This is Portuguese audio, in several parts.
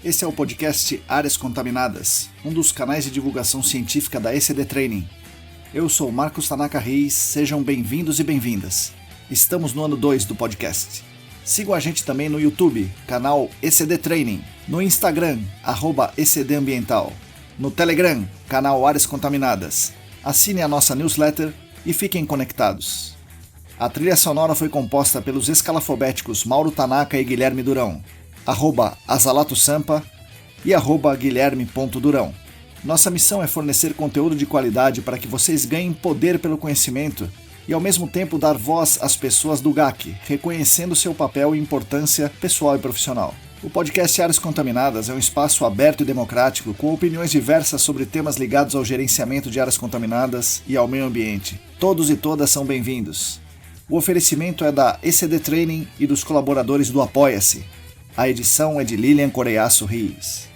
Esse é o podcast Áreas Contaminadas, um dos canais de divulgação científica da ECD Training. Eu sou Marcos Tanaka Reis, sejam bem-vindos e bem-vindas. Estamos no ano 2 do podcast. Sigam a gente também no YouTube, canal ECD Training, no Instagram, @ECDambiental, no Telegram, canal Áreas Contaminadas. Assine a nossa newsletter e fiquem conectados. A trilha sonora foi composta pelos escalafobéticos Mauro Tanaka e Guilherme Durão, @Azalato-Sampa e @Guilherme.Durão. Nossa missão é fornecer conteúdo de qualidade para que vocês ganhem poder pelo conhecimento e ao mesmo tempo dar voz às pessoas do GAC, reconhecendo seu papel e importância pessoal e profissional. O podcast Áreas Contaminadas é um espaço aberto e democrático com opiniões diversas sobre temas ligados ao gerenciamento de áreas contaminadas e ao meio ambiente. Todos e todas são bem-vindos. O oferecimento é da ECD Training e dos colaboradores do Apoia-se. A edição é de Lilian Coreiaço Rios.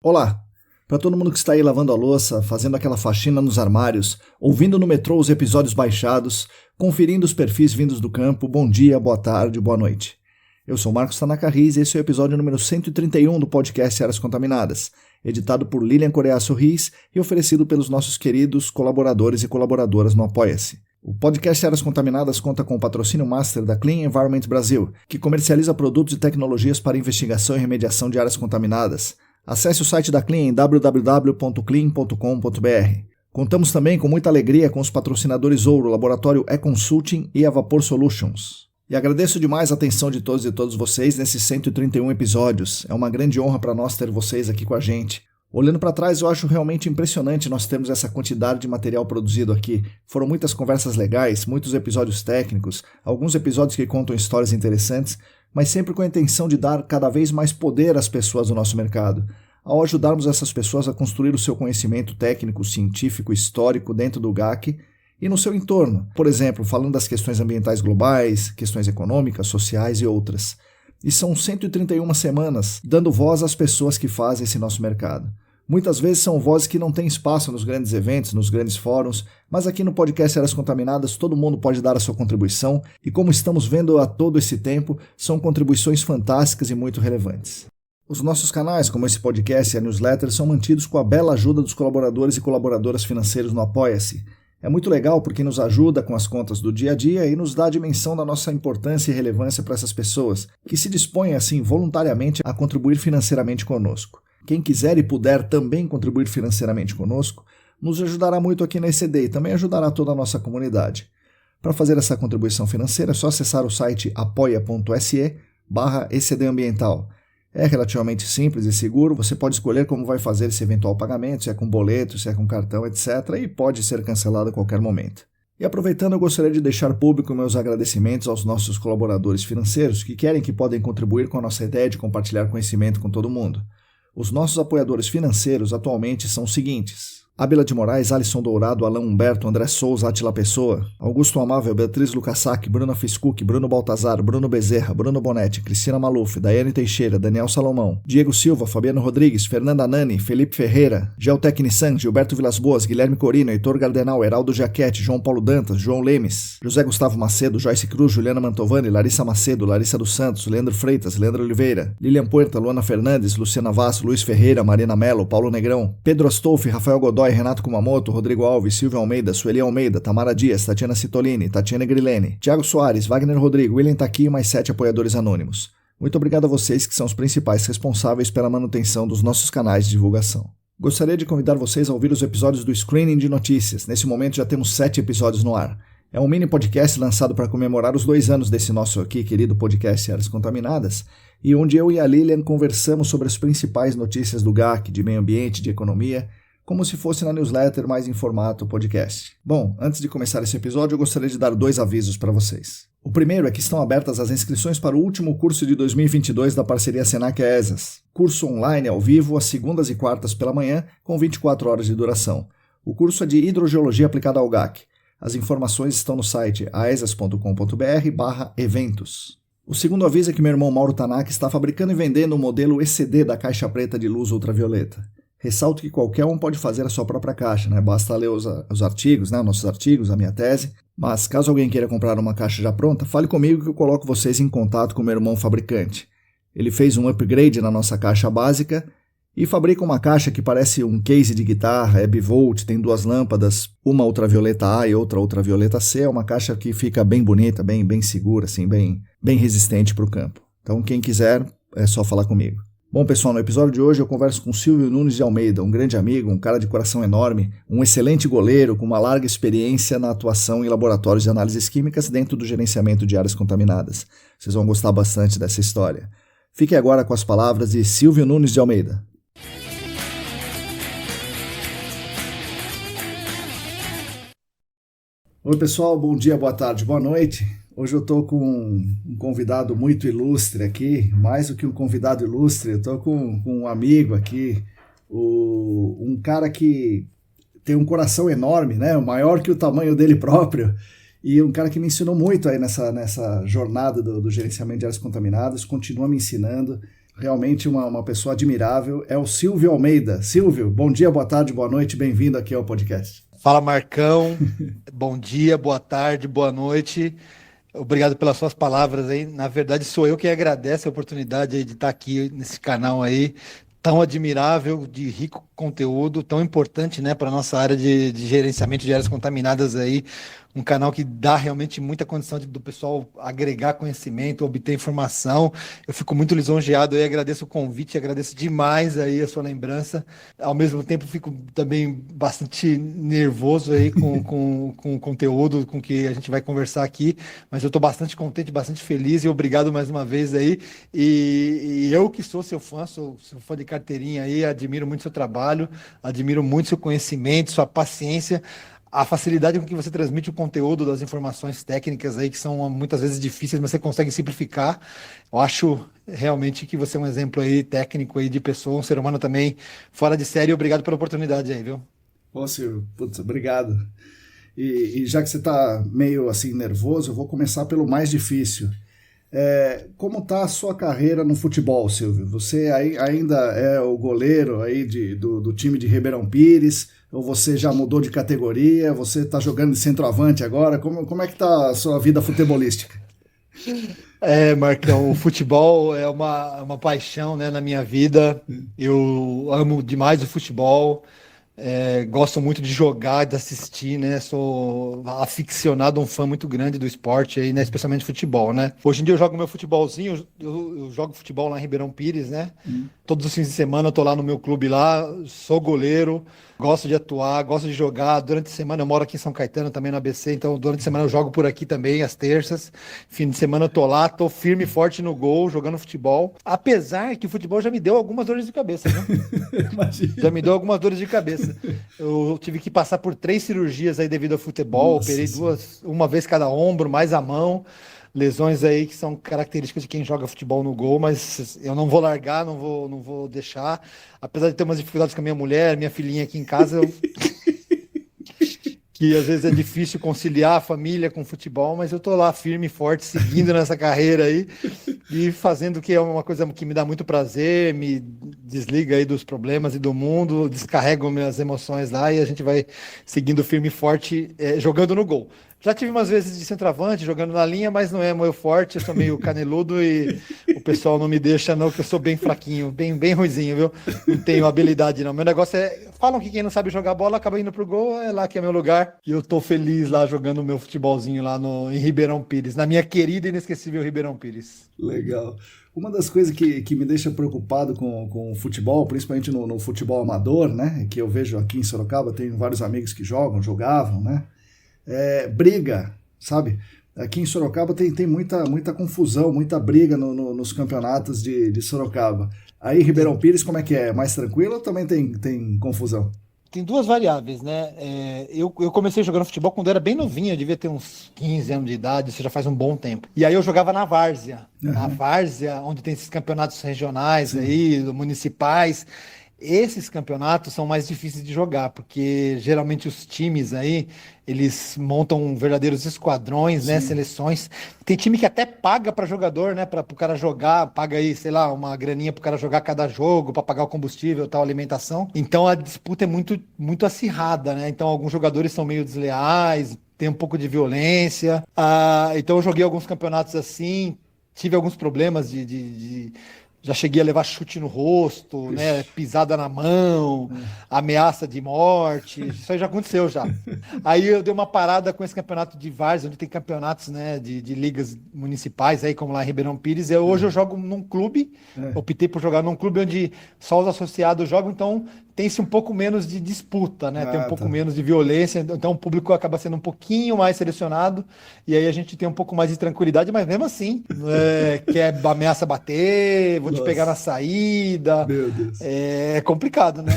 Olá! Para todo mundo que está aí lavando a louça, fazendo aquela faxina nos armários, ouvindo no metrô os episódios baixados, conferindo os perfis vindos do campo, bom dia, boa tarde, boa noite. Eu sou Marcos Tanaka Reis e esse é o episódio número 131 do podcast Áreas Contaminadas, editado por Lilian Coreiaço Rios e oferecido pelos nossos queridos colaboradores e colaboradoras no Apoia-se. O podcast Áreas Contaminadas conta com o patrocínio master da Clean Environment Brasil, que comercializa produtos e tecnologias para investigação e remediação de áreas contaminadas. Acesse o site da Clean em www.clean.com.br. Contamos também com muita alegria com os patrocinadores Ouro, Laboratório E-Consulting e a Vapor Solutions. E agradeço demais a atenção de todos e todas vocês nesses 131 episódios. É uma grande honra para nós ter vocês aqui com a gente. Olhando para trás, eu acho realmente impressionante nós termos essa quantidade de material produzido aqui. Foram muitas conversas legais, muitos episódios técnicos, alguns episódios que contam histórias interessantes, mas sempre com a intenção de dar cada vez mais poder às pessoas do nosso mercado, ao ajudarmos essas pessoas a construir o seu conhecimento técnico, científico, histórico dentro do GAC e no seu entorno, por exemplo, falando das questões ambientais globais, questões econômicas, sociais e outras. E são 131 semanas dando voz às pessoas que fazem esse nosso mercado. Muitas vezes são vozes que não têm espaço nos grandes eventos, nos grandes fóruns, mas aqui no podcast Áreas Contaminadas todo mundo pode dar a sua contribuição e, como estamos vendo a todo esse tempo, são contribuições fantásticas e muito relevantes. Os nossos canais, como esse podcast e a newsletter, são mantidos com a bela ajuda dos colaboradores e colaboradoras financeiros no Apoia-se. É muito legal porque nos ajuda com as contas do dia a dia e nos dá a dimensão da nossa importância e relevância para essas pessoas, que se dispõem assim voluntariamente a contribuir financeiramente conosco. Quem quiser e puder também contribuir financeiramente conosco, nos ajudará muito aqui na ECD e também ajudará toda a nossa comunidade. Para fazer essa contribuição financeira é só acessar o site apoia.se/ECDambiental. É relativamente simples e seguro, você pode escolher como vai fazer esse eventual pagamento, se é com boleto, se é com cartão, etc. e pode ser cancelado a qualquer momento. E aproveitando, eu gostaria de deixar público meus agradecimentos aos nossos colaboradores financeiros que querem que podem contribuir com a nossa ideia de compartilhar conhecimento com todo mundo. Os nossos apoiadores financeiros atualmente são os seguintes: Ábila de Moraes, Alisson Dourado, Alain Humberto, André Souza, Atila Pessoa, Augusto Amável, Beatriz Lucassac, Bruna Fiscuc, Bruno Baltazar, Bruno Bezerra, Bruno Bonetti, Cristina Maluf, Daiane Teixeira, Daniel Salomão, Diego Silva, Fabiano Rodrigues, Fernanda Nani, Felipe Ferreira, Geotec Nissan, Gilberto Vilas Boas, Guilherme Corino, Heitor Gardenal, Heraldo Jaquete, João Paulo Dantas, João Lemes, José Gustavo Macedo, Joyce Cruz, Juliana Mantovani, Larissa Macedo, Larissa dos Santos, Leandro Freitas, Leandro Oliveira, Lilian Puerta, Luana Fernandes, Luciana Vaz, Luiz Ferreira, Marina Mello, Paulo Negrão, Pedro Astolfi, Rafael Godoy, Renato Kumamoto, Rodrigo Alves, Silvio Almeida, Sueli Almeida, Tamara Dias, Tatiana Citolini, Tatiana Grilene, Thiago Soares, Wagner Rodrigo, William Taqui e mais 7 apoiadores anônimos. Muito obrigado a vocês que são os principais responsáveis pela manutenção dos nossos canais de divulgação. Gostaria de convidar vocês a ouvir os episódios do Screening de Notícias. Nesse momento já temos 7 episódios no ar. É um mini podcast lançado para comemorar os 2 anos desse nosso aqui querido podcast Áreas Contaminadas, e onde eu e a Lilian conversamos sobre as principais notícias do GAC, de meio ambiente, de economia, como se fosse na newsletter, mas em formato podcast. Bom, antes de começar esse episódio, eu gostaria de dar 2 avisos para vocês. O primeiro é que estão abertas as inscrições para o último curso de 2022 da parceria Senac-ESAS. Curso online ao vivo, às segundas e quartas pela manhã, com 24 horas de duração. O curso é de Hidrogeologia aplicada ao GAC. As informações estão no site aesas.com.br/eventos. O segundo aviso é que meu irmão Mauro Tanaka está fabricando e vendendo o modelo ECD da caixa preta de luz ultravioleta. Ressalto que qualquer um pode fazer a sua própria caixa, né? Basta ler os artigos, né? Nossos artigos, a minha tese. Mas caso alguém queira comprar uma caixa já pronta, fale comigo que eu coloco vocês em contato com o meu irmão fabricante. Ele fez um upgrade na nossa caixa básica e fabrica uma caixa que parece um case de guitarra, é bivolt, tem 2 lâmpadas, uma ultravioleta A e outra ultravioleta C. É uma caixa que fica bem bonita, bem segura, assim, bem resistente para o campo. Então quem quiser é só falar comigo. Bom, pessoal, no episódio de hoje eu converso com Silvio Nunes de Almeida, um grande amigo, um cara de coração enorme, um excelente goleiro com uma larga experiência na atuação em laboratórios de análises químicas dentro do gerenciamento de áreas contaminadas. Vocês vão gostar bastante dessa história. Fiquem agora com as palavras de Silvio Nunes de Almeida. Oi, pessoal, bom dia, boa tarde, boa noite. Hoje eu estou com um convidado muito ilustre aqui, mais do que um convidado ilustre, eu estou com um amigo aqui, um cara que tem um coração enorme, né? Maior que o tamanho dele próprio, e um cara que me ensinou muito aí nessa jornada do gerenciamento de áreas contaminadas, continua me ensinando, realmente uma pessoa admirável, é o Silvio Almeida. Silvio, bom dia, boa tarde, boa noite, bem-vindo aqui ao podcast. Fala, Marcão, bom dia, boa tarde, boa noite. Obrigado pelas suas palavras aí. Na verdade, sou eu que agradeço a oportunidade aí de estar aqui nesse canal aí, tão admirável, de rico conteúdo, tão importante, né, para a nossa área de gerenciamento de áreas contaminadas aí. Um canal que dá realmente muita condição do pessoal agregar conhecimento, obter informação. Eu fico muito lisonjeado aí, agradeço o convite, agradeço demais aí a sua lembrança. Ao mesmo tempo, fico também bastante nervoso aí com o conteúdo com que a gente vai conversar aqui, mas eu estou bastante contente, bastante feliz e obrigado mais uma vez aí. E eu que sou seu fã, sou fã de carteirinha aí, admiro muito seu trabalho, admiro muito seu conhecimento, sua paciência, a facilidade com que você transmite o conteúdo das informações técnicas aí, que são muitas vezes difíceis, mas você consegue simplificar. Eu acho realmente que você é um exemplo aí técnico aí de pessoa, um ser humano também fora de série. Obrigado pela oportunidade aí, viu? Ô, Silvio, putz, obrigado. E já que você está meio assim nervoso, eu vou começar pelo mais difícil. Como está a sua carreira no futebol, Silvio? Você ainda é o goleiro aí do time de Ribeirão Pires? Ou você já mudou de categoria? Você está jogando de centroavante agora? Como é que está a sua vida futebolística? Marcão, o futebol é uma paixão, né, na minha vida. Eu amo demais o futebol. Gosto muito de jogar, de assistir, né? Sou aficionado, um fã muito grande do esporte aí, né? Especialmente futebol, né? Hoje em dia eu jogo meu futebolzinho, eu jogo futebol lá em Ribeirão Pires, né? Todos os fins de semana eu tô lá no meu clube lá, sou goleiro, gosto de atuar, gosto de jogar. Durante a semana eu moro aqui em São Caetano, também no ABC, então durante a semana eu jogo por aqui também, às terças. Fim de semana eu tô lá, tô firme e forte no gol, jogando futebol. Apesar que o futebol já me deu algumas dores de cabeça, né? Já me deu algumas dores de cabeça. Eu tive que passar por 3 cirurgias aí devido ao futebol. Nossa, operei sim. uma vez cada ombro, mais a mão. Lesões aí que são características de quem joga futebol no gol, mas eu não vou largar, não vou deixar. Apesar de ter umas dificuldades com a minha mulher, minha filhinha aqui em casa, que às vezes é difícil conciliar a família com o futebol, mas eu tô lá firme e forte, seguindo nessa carreira aí e fazendo o que é uma coisa que me dá muito prazer, me desliga aí dos problemas e do mundo, descarrego minhas emoções lá e a gente vai seguindo firme e forte, jogando no gol. Já tive umas vezes de centroavante, jogando na linha, mas não é meu forte, eu sou meio caneludo e o pessoal não me deixa não, que eu sou bem fraquinho, bem ruizinho, viu? Não tenho habilidade não. Meu negócio falam que quem não sabe jogar bola acaba indo pro gol, é lá que é meu lugar. E eu tô feliz lá jogando o meu futebolzinho lá em Ribeirão Pires, na minha querida e inesquecível Ribeirão Pires. Legal. Uma das coisas que me deixa preocupado com o futebol, principalmente no futebol amador, né? Que eu vejo aqui em Sorocaba, tenho vários amigos que jogavam, né? Briga, sabe? Aqui em Sorocaba tem muita confusão, muita briga nos campeonatos de Sorocaba. Aí Ribeirão Pires, como é que é? Mais tranquilo ou também tem confusão? Tem 2 variáveis, né? Eu comecei jogando futebol quando eu era bem novinho, eu devia ter uns 15 anos de idade, isso já faz um bom tempo. E aí eu jogava na várzea, onde tem esses campeonatos regionais aí, municipais. Esses campeonatos são mais difíceis de jogar, porque geralmente os times aí, eles montam verdadeiros esquadrões, né, Sim. seleções. Tem time que até paga para jogador, né, para o cara jogar, paga aí, sei lá, uma graninha para o cara jogar cada jogo, para pagar o combustível, tal, alimentação. Então a disputa é muito acirrada, né? Então alguns jogadores são meio desleais, tem um pouco de violência. Então eu joguei alguns campeonatos assim, tive alguns problemas já cheguei a levar chute no rosto, né? Ixi. Pisada na mão, ameaça de morte. Isso aí já aconteceu já. Aí eu dei uma parada com esse campeonato de várzea, onde tem campeonatos, né, de ligas municipais, aí, como lá em Ribeirão Pires. Hoje eu jogo num clube, É. optei por jogar num clube onde só os associados jogam, então tem-se um pouco menos de disputa, né? Tem um Ah, pouco tá. menos de violência, então o público acaba sendo um pouquinho mais selecionado, e aí a gente tem um pouco mais de tranquilidade, mas mesmo assim, quer ameaça bater, vou te pegar na Nossa, saída. meu Deus. É complicado, né?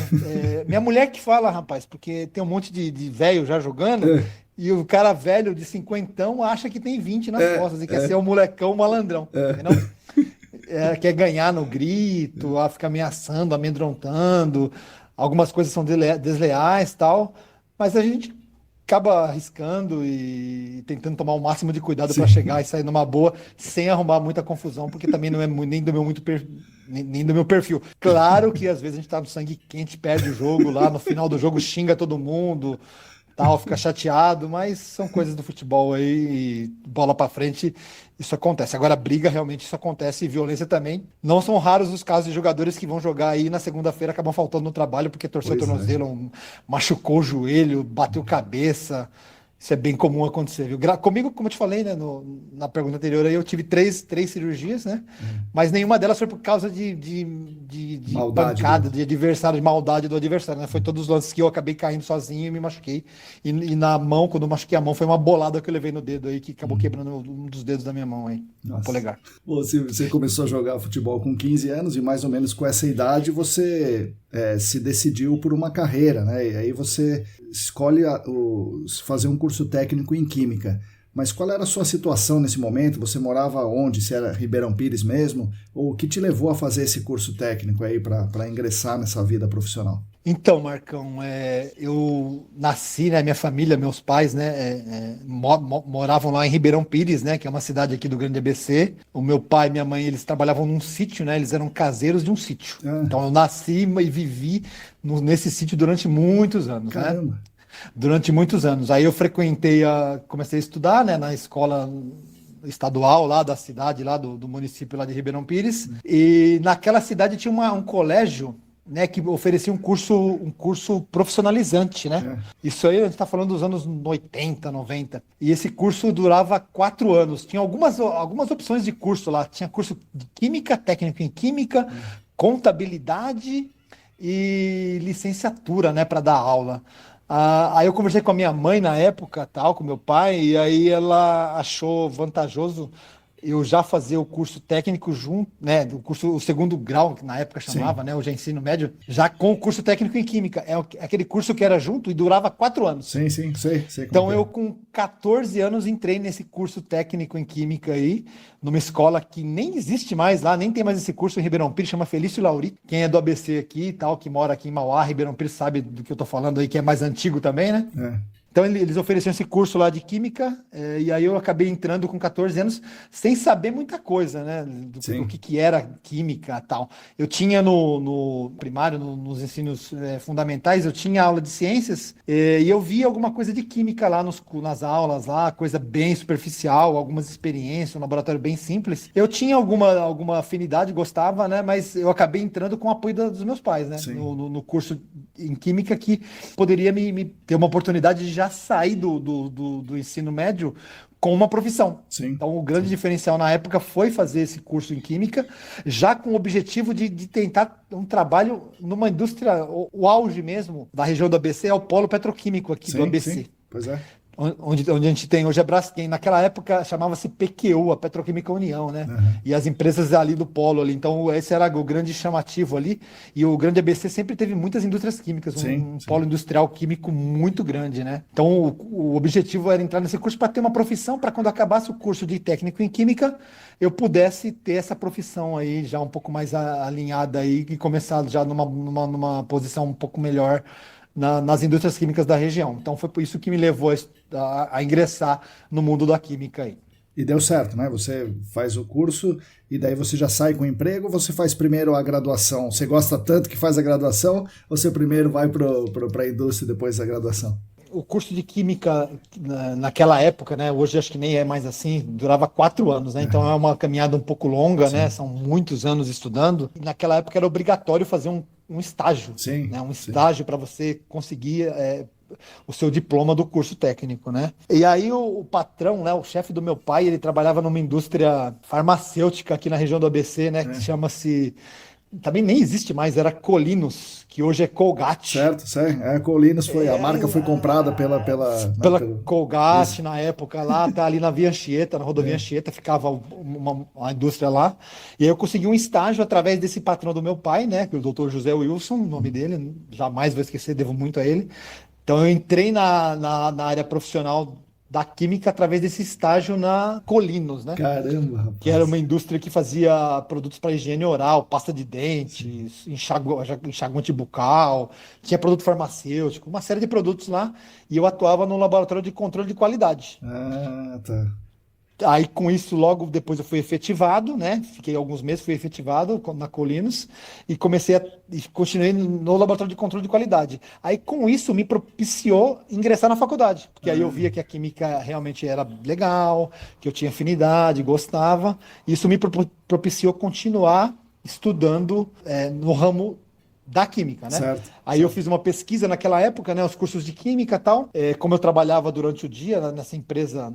Minha mulher que fala, rapaz, porque tem um monte de velho já jogando, É, e o cara velho de cinquentão acha que tem 20 nas é, costas e quer ser é, o molecão malandrão, é. entendeu? Quer ganhar no grito, fica ameaçando, amedrontando. Algumas coisas são desleais, tal, mas a gente acaba arriscando e tentando tomar o máximo de cuidado para chegar Sim. e sair numa boa, sem arrumar muita confusão, porque também não é nem do meu nem do meu perfil. Claro que às vezes a gente tá no sangue quente, perde o jogo lá, no final do jogo xinga todo mundo, tal, fica chateado, mas são coisas do futebol aí, e bola para frente, isso acontece. Agora, briga realmente isso acontece e violência também. Não são raros os casos de jogadores que vão jogar aí na segunda-feira acabam faltando no trabalho porque torceu o Pois é. tornozelo, machucou o joelho, bateu cabeça. Isso é bem comum acontecer, viu? Comigo, como eu te falei, né, na pergunta anterior, aí eu tive três cirurgias, né? Mas nenhuma delas foi por causa de Maldade do. pancada, de adversário, de maldade do adversário, né? Foi todos os lances que eu acabei caindo sozinho e me machuquei. E na mão, quando eu machuquei a mão, foi uma bolada que eu levei no dedo aí, que acabou quebrando um dos dedos da minha mão aí, no Nossa. polegar. Você começou a jogar futebol com 15 anos e mais ou menos com essa idade você se decidiu por uma carreira, né? E aí você escolhe fazer um curso técnico em Química. Mas qual era a sua situação nesse momento? Você morava onde? Se era Ribeirão Pires mesmo? Ou o que te levou a fazer esse curso técnico aí para ingressar nessa vida profissional? Então, Marcão, eu nasci, né? Minha família, meus pais, né? Moravam lá em Ribeirão Pires, né? Que é uma cidade aqui do Grande ABC. O meu pai e minha mãe, eles trabalhavam num sítio, né? Eles eram caseiros de um sítio. Ah, Então, eu nasci e vivi nesse sítio durante muitos anos, né? caramba. Durante muitos anos. Aí eu comecei a estudar, né? Na escola estadual lá da cidade, lá do município lá de Ribeirão Pires. E naquela cidade tinha um colégio, né, que oferecia um curso profissionalizante, né? É. Isso aí a gente está falando dos anos 80, 90. E esse curso durava 4 anos. Tinha algumas opções de curso lá. Tinha curso de química, técnico em química, contabilidade e licenciatura, né, para dar aula. Aí eu conversei com a minha mãe na época, tal, com meu pai, e aí ela achou vantajoso eu já fazer o curso técnico junto, né, o segundo grau, que na época chamava, Sim, né, hoje é ensino médio, já com o curso técnico em química. Aquele curso que era junto e durava 4 anos. sim, sei como é Então que eu é. com 14 anos entrei nesse curso técnico em química aí, numa escola que nem existe mais lá, nem tem mais esse curso em Ribeirão Pires, chama Felício Lauri. Quem é do ABC aqui e tal, que mora aqui em Mauá, Ribeirão Pires, sabe do que eu tô falando aí, que é mais antigo também, né? É. Então eles ofereciam esse curso lá de química, e aí eu acabei entrando com 14 anos sem saber muita coisa, né? Do Sim, que era química e tal. Eu tinha no primário, nos ensinos fundamentais, eu tinha aula de ciências, e eu via alguma coisa de química lá nas aulas, lá, coisa bem superficial, algumas experiências, um laboratório bem simples. Eu tinha alguma afinidade, gostava, né? Mas eu acabei entrando com o apoio dos meus pais, né? sim, No curso em química que poderia me ter uma oportunidade de já sair do ensino médio com uma profissão. sim, Então, o grande sim. diferencial na época foi fazer esse curso em química, já com o objetivo de tentar um trabalho numa indústria, o auge mesmo da região do ABC é o polo petroquímico aqui do Sim, ABC, sim, pois é. onde a gente tem hoje a Braskem. Naquela época chamava-se PQU, a Petroquímica União, né? Uhum. E as empresas ali do polo ali. Então, esse era o grande chamativo ali. E o grande ABC sempre teve muitas indústrias químicas, Sim, um sim. polo industrial químico muito grande, né? Então, o objetivo era entrar nesse curso para ter uma profissão, para quando acabasse o curso de técnico em química, eu pudesse ter essa profissão aí já um pouco mais alinhada aí e começar já numa posição um pouco melhor nas indústrias químicas da região. Então foi por isso que me levou a ingressar no mundo da química aí. E deu certo, né? Você faz o curso e daí você já sai com o emprego, ou você faz primeiro a graduação? Você gosta tanto que faz a graduação, ou você primeiro vai para a indústria e depois a graduação? O curso de química naquela época, né? Hoje acho que nem é mais assim, durava 4 anos, né? Então é uma caminhada um pouco longa, né? Sim. São muitos anos estudando. E naquela época era obrigatório fazer um estágio, Sim, né? Um sim. estágio para você conseguir o seu diploma do curso técnico, né? E aí o patrão, né? O chefe do meu pai, ele trabalhava numa indústria farmacêutica aqui na região do ABC, né? Que É. chama-se, também nem existe mais, era Colinos, que hoje é Colgate. Certo, certo. A Colinas a marca foi comprada Pela pelo, isso. Colgate na época lá, tá ali na Via Anchieta, na rodovia É. Anchieta, ficava uma indústria lá. E aí eu consegui um estágio através desse patrão do meu pai, né? Que é o doutor José Wilson, o nome dele, jamais vou esquecer, devo muito a ele. Então eu entrei na área profissional da química através desse estágio na Colinos, né? Caramba, Que era rapaz. uma indústria que fazia produtos para higiene oral, pasta de Sim. dentes, enxaguante bucal, tinha produto farmacêutico, uma série de produtos lá, e eu atuava no laboratório de controle de qualidade. Ah, tá. Aí com isso, logo depois eu fui efetivado, né? Fiquei alguns meses, fui efetivado na Colinos e e continuei no laboratório de controle de qualidade. Aí com isso me propiciou ingressar na faculdade, porque aí eu Ah, via que a química realmente era legal, que eu tinha afinidade, gostava. Isso me propiciou continuar estudando no ramo da química, né? certo, Aí eu certo. fiz uma pesquisa naquela época, né? Os cursos de química e tal. Como eu trabalhava durante o dia nessa empresa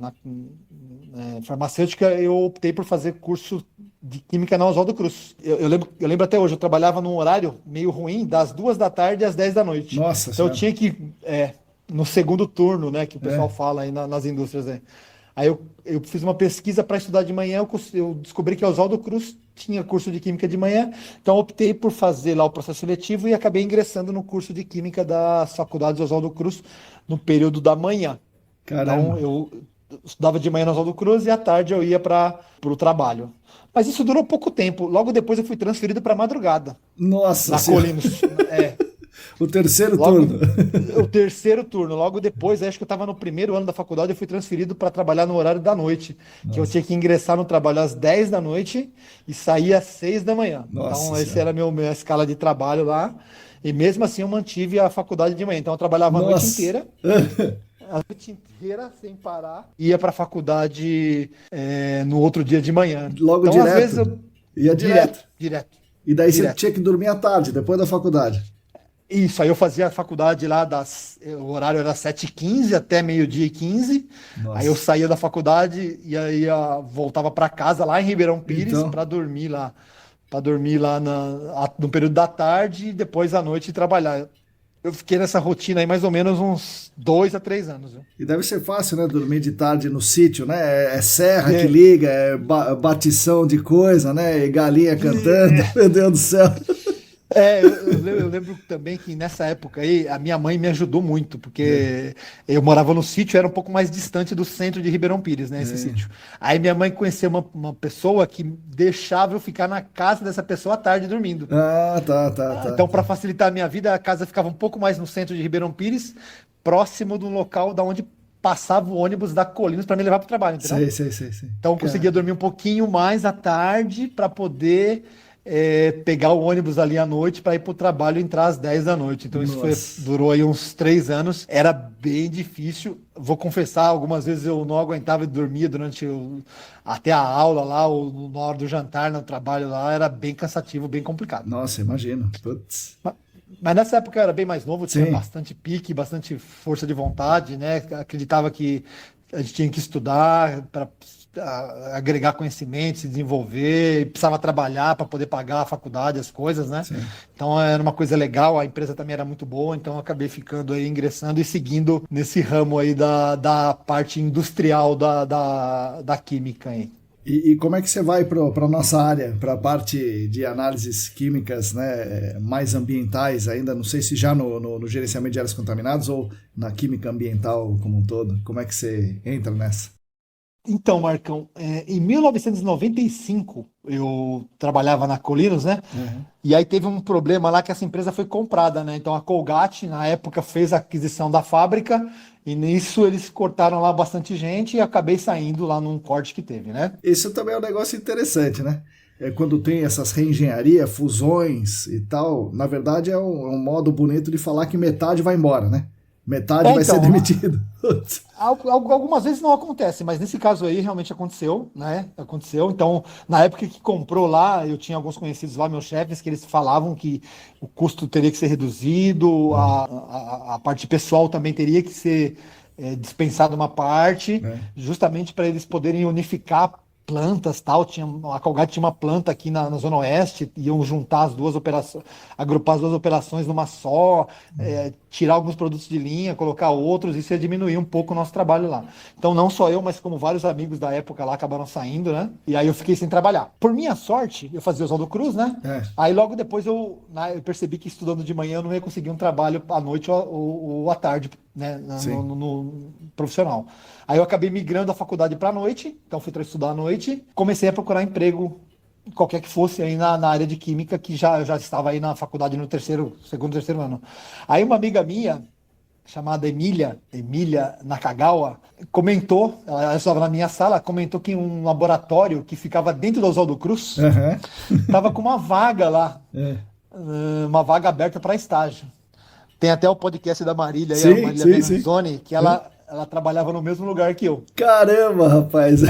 farmacêutica, eu optei por fazer curso de química na Oswaldo Cruz. Eu lembro até hoje, eu trabalhava num horário meio ruim, das 2 da tarde às 10 da noite. Nossa Então eu Senhora. tinha que, no segundo turno, né? Que o pessoal É. fala aí nas indústrias, né? Aí eu fiz uma pesquisa para estudar de manhã, eu descobri que a Oswaldo Cruz tinha curso de Química de manhã, então optei por fazer lá o processo seletivo e acabei ingressando no curso de Química das faculdades Oswaldo Cruz no período da manhã. Então Caramba. eu estudava de manhã na Oswaldo Cruz e à tarde eu ia para o trabalho. Mas isso durou pouco tempo. Logo depois eu fui transferido para madrugada, Nossa na Senhora. Colinos. O terceiro Logo, turno. o terceiro turno, logo depois, acho que eu estava no primeiro ano da faculdade, eu fui transferido para trabalhar no horário da noite, que eu Nossa. tinha que ingressar no trabalho às 10 da noite e sair às 6 da manhã. Nossa Então, essa Senhora. era a minha escala de trabalho lá. E mesmo assim, eu mantive a faculdade de manhã. Então, eu trabalhava Nossa. a noite inteira sem parar, ia para a faculdade no outro dia de manhã. Logo Então, às vezes, direto. eu. Ia direto. Direto, direto, E daí você direto. tinha que dormir à tarde, depois da faculdade. Isso, aí eu fazia a faculdade lá o horário era 7h15 até meio-dia e 15. Aí eu Nossa. saía da faculdade e aí voltava para casa lá em Ribeirão Pires Então, para dormir lá no período da tarde e depois à noite trabalhar. Eu fiquei nessa rotina aí mais ou menos uns 2 a 3 anos, viu? e deve ser fácil, né? Dormir de tarde no sítio, né? É serra que É, liga, é batição de coisa, né? E galinha cantando. Meu Deus do céu. eu lembro também que nessa época aí a minha mãe me ajudou muito, É, porque eu morava no sítio, era um pouco mais distante do centro de Ribeirão Pires, né, esse é. sítio. Aí minha mãe conheceu uma pessoa que deixava eu ficar na casa dessa pessoa à tarde dormindo. Ah, tá, tá, tá, Então, para tá. facilitar a minha vida, a casa ficava um pouco mais no centro de Ribeirão Pires, próximo do local da onde passava o ônibus da Colinas para me levar para o trabalho, entendeu? Sei, sei, sei, sei. Então eu conseguia dormir um pouquinho mais à tarde para poder pegar o ônibus ali à noite para ir para o trabalho e entrar às 10 da noite. Então Nossa. durou aí uns 3 anos. Era bem difícil. Vou confessar, algumas vezes eu não aguentava e dormia até a aula lá, ou na hora do jantar, no trabalho lá. Era bem cansativo, bem complicado. Nossa, imagino. Putz. Mas nessa época eu era bem mais novo, tinha Sim. bastante pique, bastante força de vontade, né? Acreditava que a gente tinha que estudar para agregar conhecimento, se desenvolver, precisava trabalhar para poder pagar a faculdade, as coisas, né? Sim. Então era uma coisa legal, a empresa também era muito boa, então eu acabei ficando aí, ingressando e seguindo nesse ramo aí da parte industrial da química aí. E como é que você vai para a nossa área, para a parte de análises químicas, né, mais ambientais ainda? Não sei se já no gerenciamento de áreas contaminadas ou na química ambiental como um todo. Como é que você entra nessa? Então, Marcão, em 1995 eu trabalhava na Colinos, né? Uhum. E aí teve um problema lá que essa empresa foi comprada, né? Então a Colgate, na época, fez a aquisição da fábrica e nisso eles cortaram lá bastante gente e acabei saindo lá num corte que teve, né? Isso também é um negócio interessante, né? Quando tem essas reengenharia, fusões e tal, na verdade é um modo bonito de falar que metade vai embora, né? Metade vai ser Então, demitido. algumas vezes não acontece, mas nesse caso aí realmente aconteceu, né? Aconteceu. Então, na época que comprou lá, eu tinha alguns conhecidos lá, meus chefes, que eles falavam que o custo teria que ser reduzido, a parte pessoal também teria que ser dispensada uma parte, É. justamente para eles poderem unificar plantas, tal. A Colgate tinha uma planta aqui na Zona Oeste, iam juntar as duas operações, agrupar as duas operações numa só, tirar alguns produtos de linha, colocar outros, isso ia diminuir um pouco o nosso trabalho lá. Então, não só eu, mas como vários amigos da época lá acabaram saindo, né? E aí eu fiquei sem trabalhar. Por minha sorte, eu fazia Oswaldo Cruz, né? É. Aí logo depois eu percebi que estudando de manhã eu não ia conseguir um trabalho à noite ou à tarde, né? No profissional. Aí eu acabei migrando a faculdade para a noite, então fui estudar à noite, comecei a procurar emprego qualquer que fosse aí na área de química, que já estava aí na faculdade no segundo, terceiro ano. Aí uma amiga minha, chamada Emília Nakagawa, comentou, ela estava na minha sala, comentou que um laboratório que ficava dentro do Oswaldo Cruz estava com uma vaga lá, uma vaga aberta para estágio. Tem até o podcast da Marília, aí, a Marília Bernanzoni, que ela trabalhava no mesmo lugar que eu. Caramba, rapaz!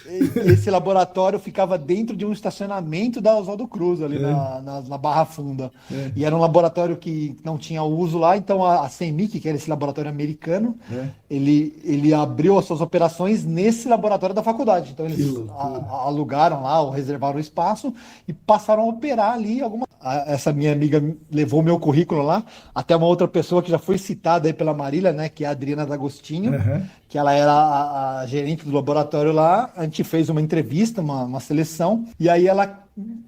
E esse laboratório ficava dentro de um estacionamento da Oswaldo Cruz, ali na Barra Funda. E era um laboratório que não tinha uso lá, então a CEMIC, que era esse laboratório americano, ele abriu as suas operações nesse laboratório da faculdade. Então eles alugaram lá, ou reservaram o espaço e passaram a operar ali essa minha amiga levou o meu currículo lá, até uma outra pessoa que já foi citada aí pela Marília, né, que é a Adriana D'Agostinho, que ela era a gerente do laboratório lá. A gente fez uma entrevista, uma seleção, e aí ela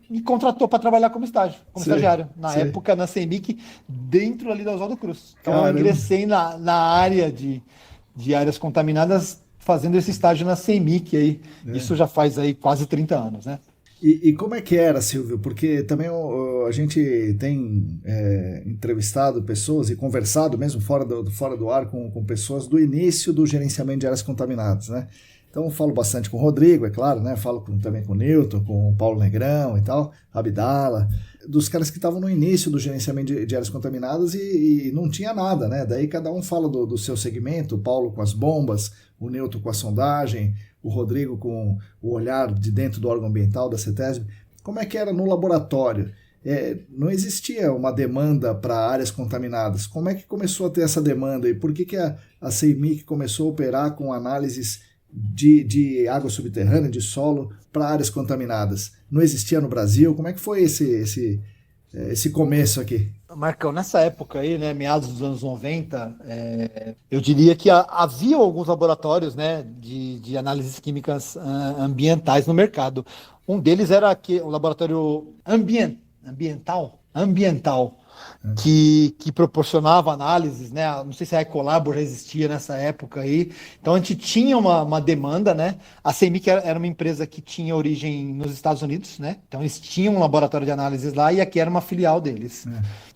me contratou para trabalhar como estagiário, na época na CEMIC, dentro ali da Oswaldo Cruz. Então eu ingressei na área de áreas contaminadas, fazendo esse estágio na CEMIC aí. Isso já faz aí quase 30 anos, né? E como é que era, Silvio? Porque também a gente tem entrevistado pessoas e conversado mesmo fora do ar com pessoas do início do gerenciamento de áreas contaminadas, né? Então eu falo bastante com o Rodrigo, é claro, né? Falo também com o Newton, com o Paulo Negrão e tal, Abdala, dos caras que estavam no início do gerenciamento de áreas contaminadas e não tinha nada, né? Daí cada um fala do seu segmento, o Paulo com as bombas, o Newton com a sondagem, o Rodrigo com o olhar de dentro do órgão ambiental da CETESB. Como é que era no laboratório? Não existia uma demanda para áreas contaminadas. Como é que começou a ter essa demanda e por que a CEMIC começou a operar com análises de água subterrânea, de solo, para áreas contaminadas? Não existia no Brasil? Como é que foi esse começo aqui? Marcão, nessa época aí, né, meados dos anos 90, eu diria que havia alguns laboratórios, né, de análises químicas ambientais no mercado. Um deles era o laboratório ambiental, que proporcionava análises, né? Não sei se a Ecolabor já existia nessa época aí. Então a gente tinha uma demanda, né? A CEMIC era uma empresa que tinha origem nos Estados Unidos, né? Então eles tinham um laboratório de análises lá e aqui era uma filial deles.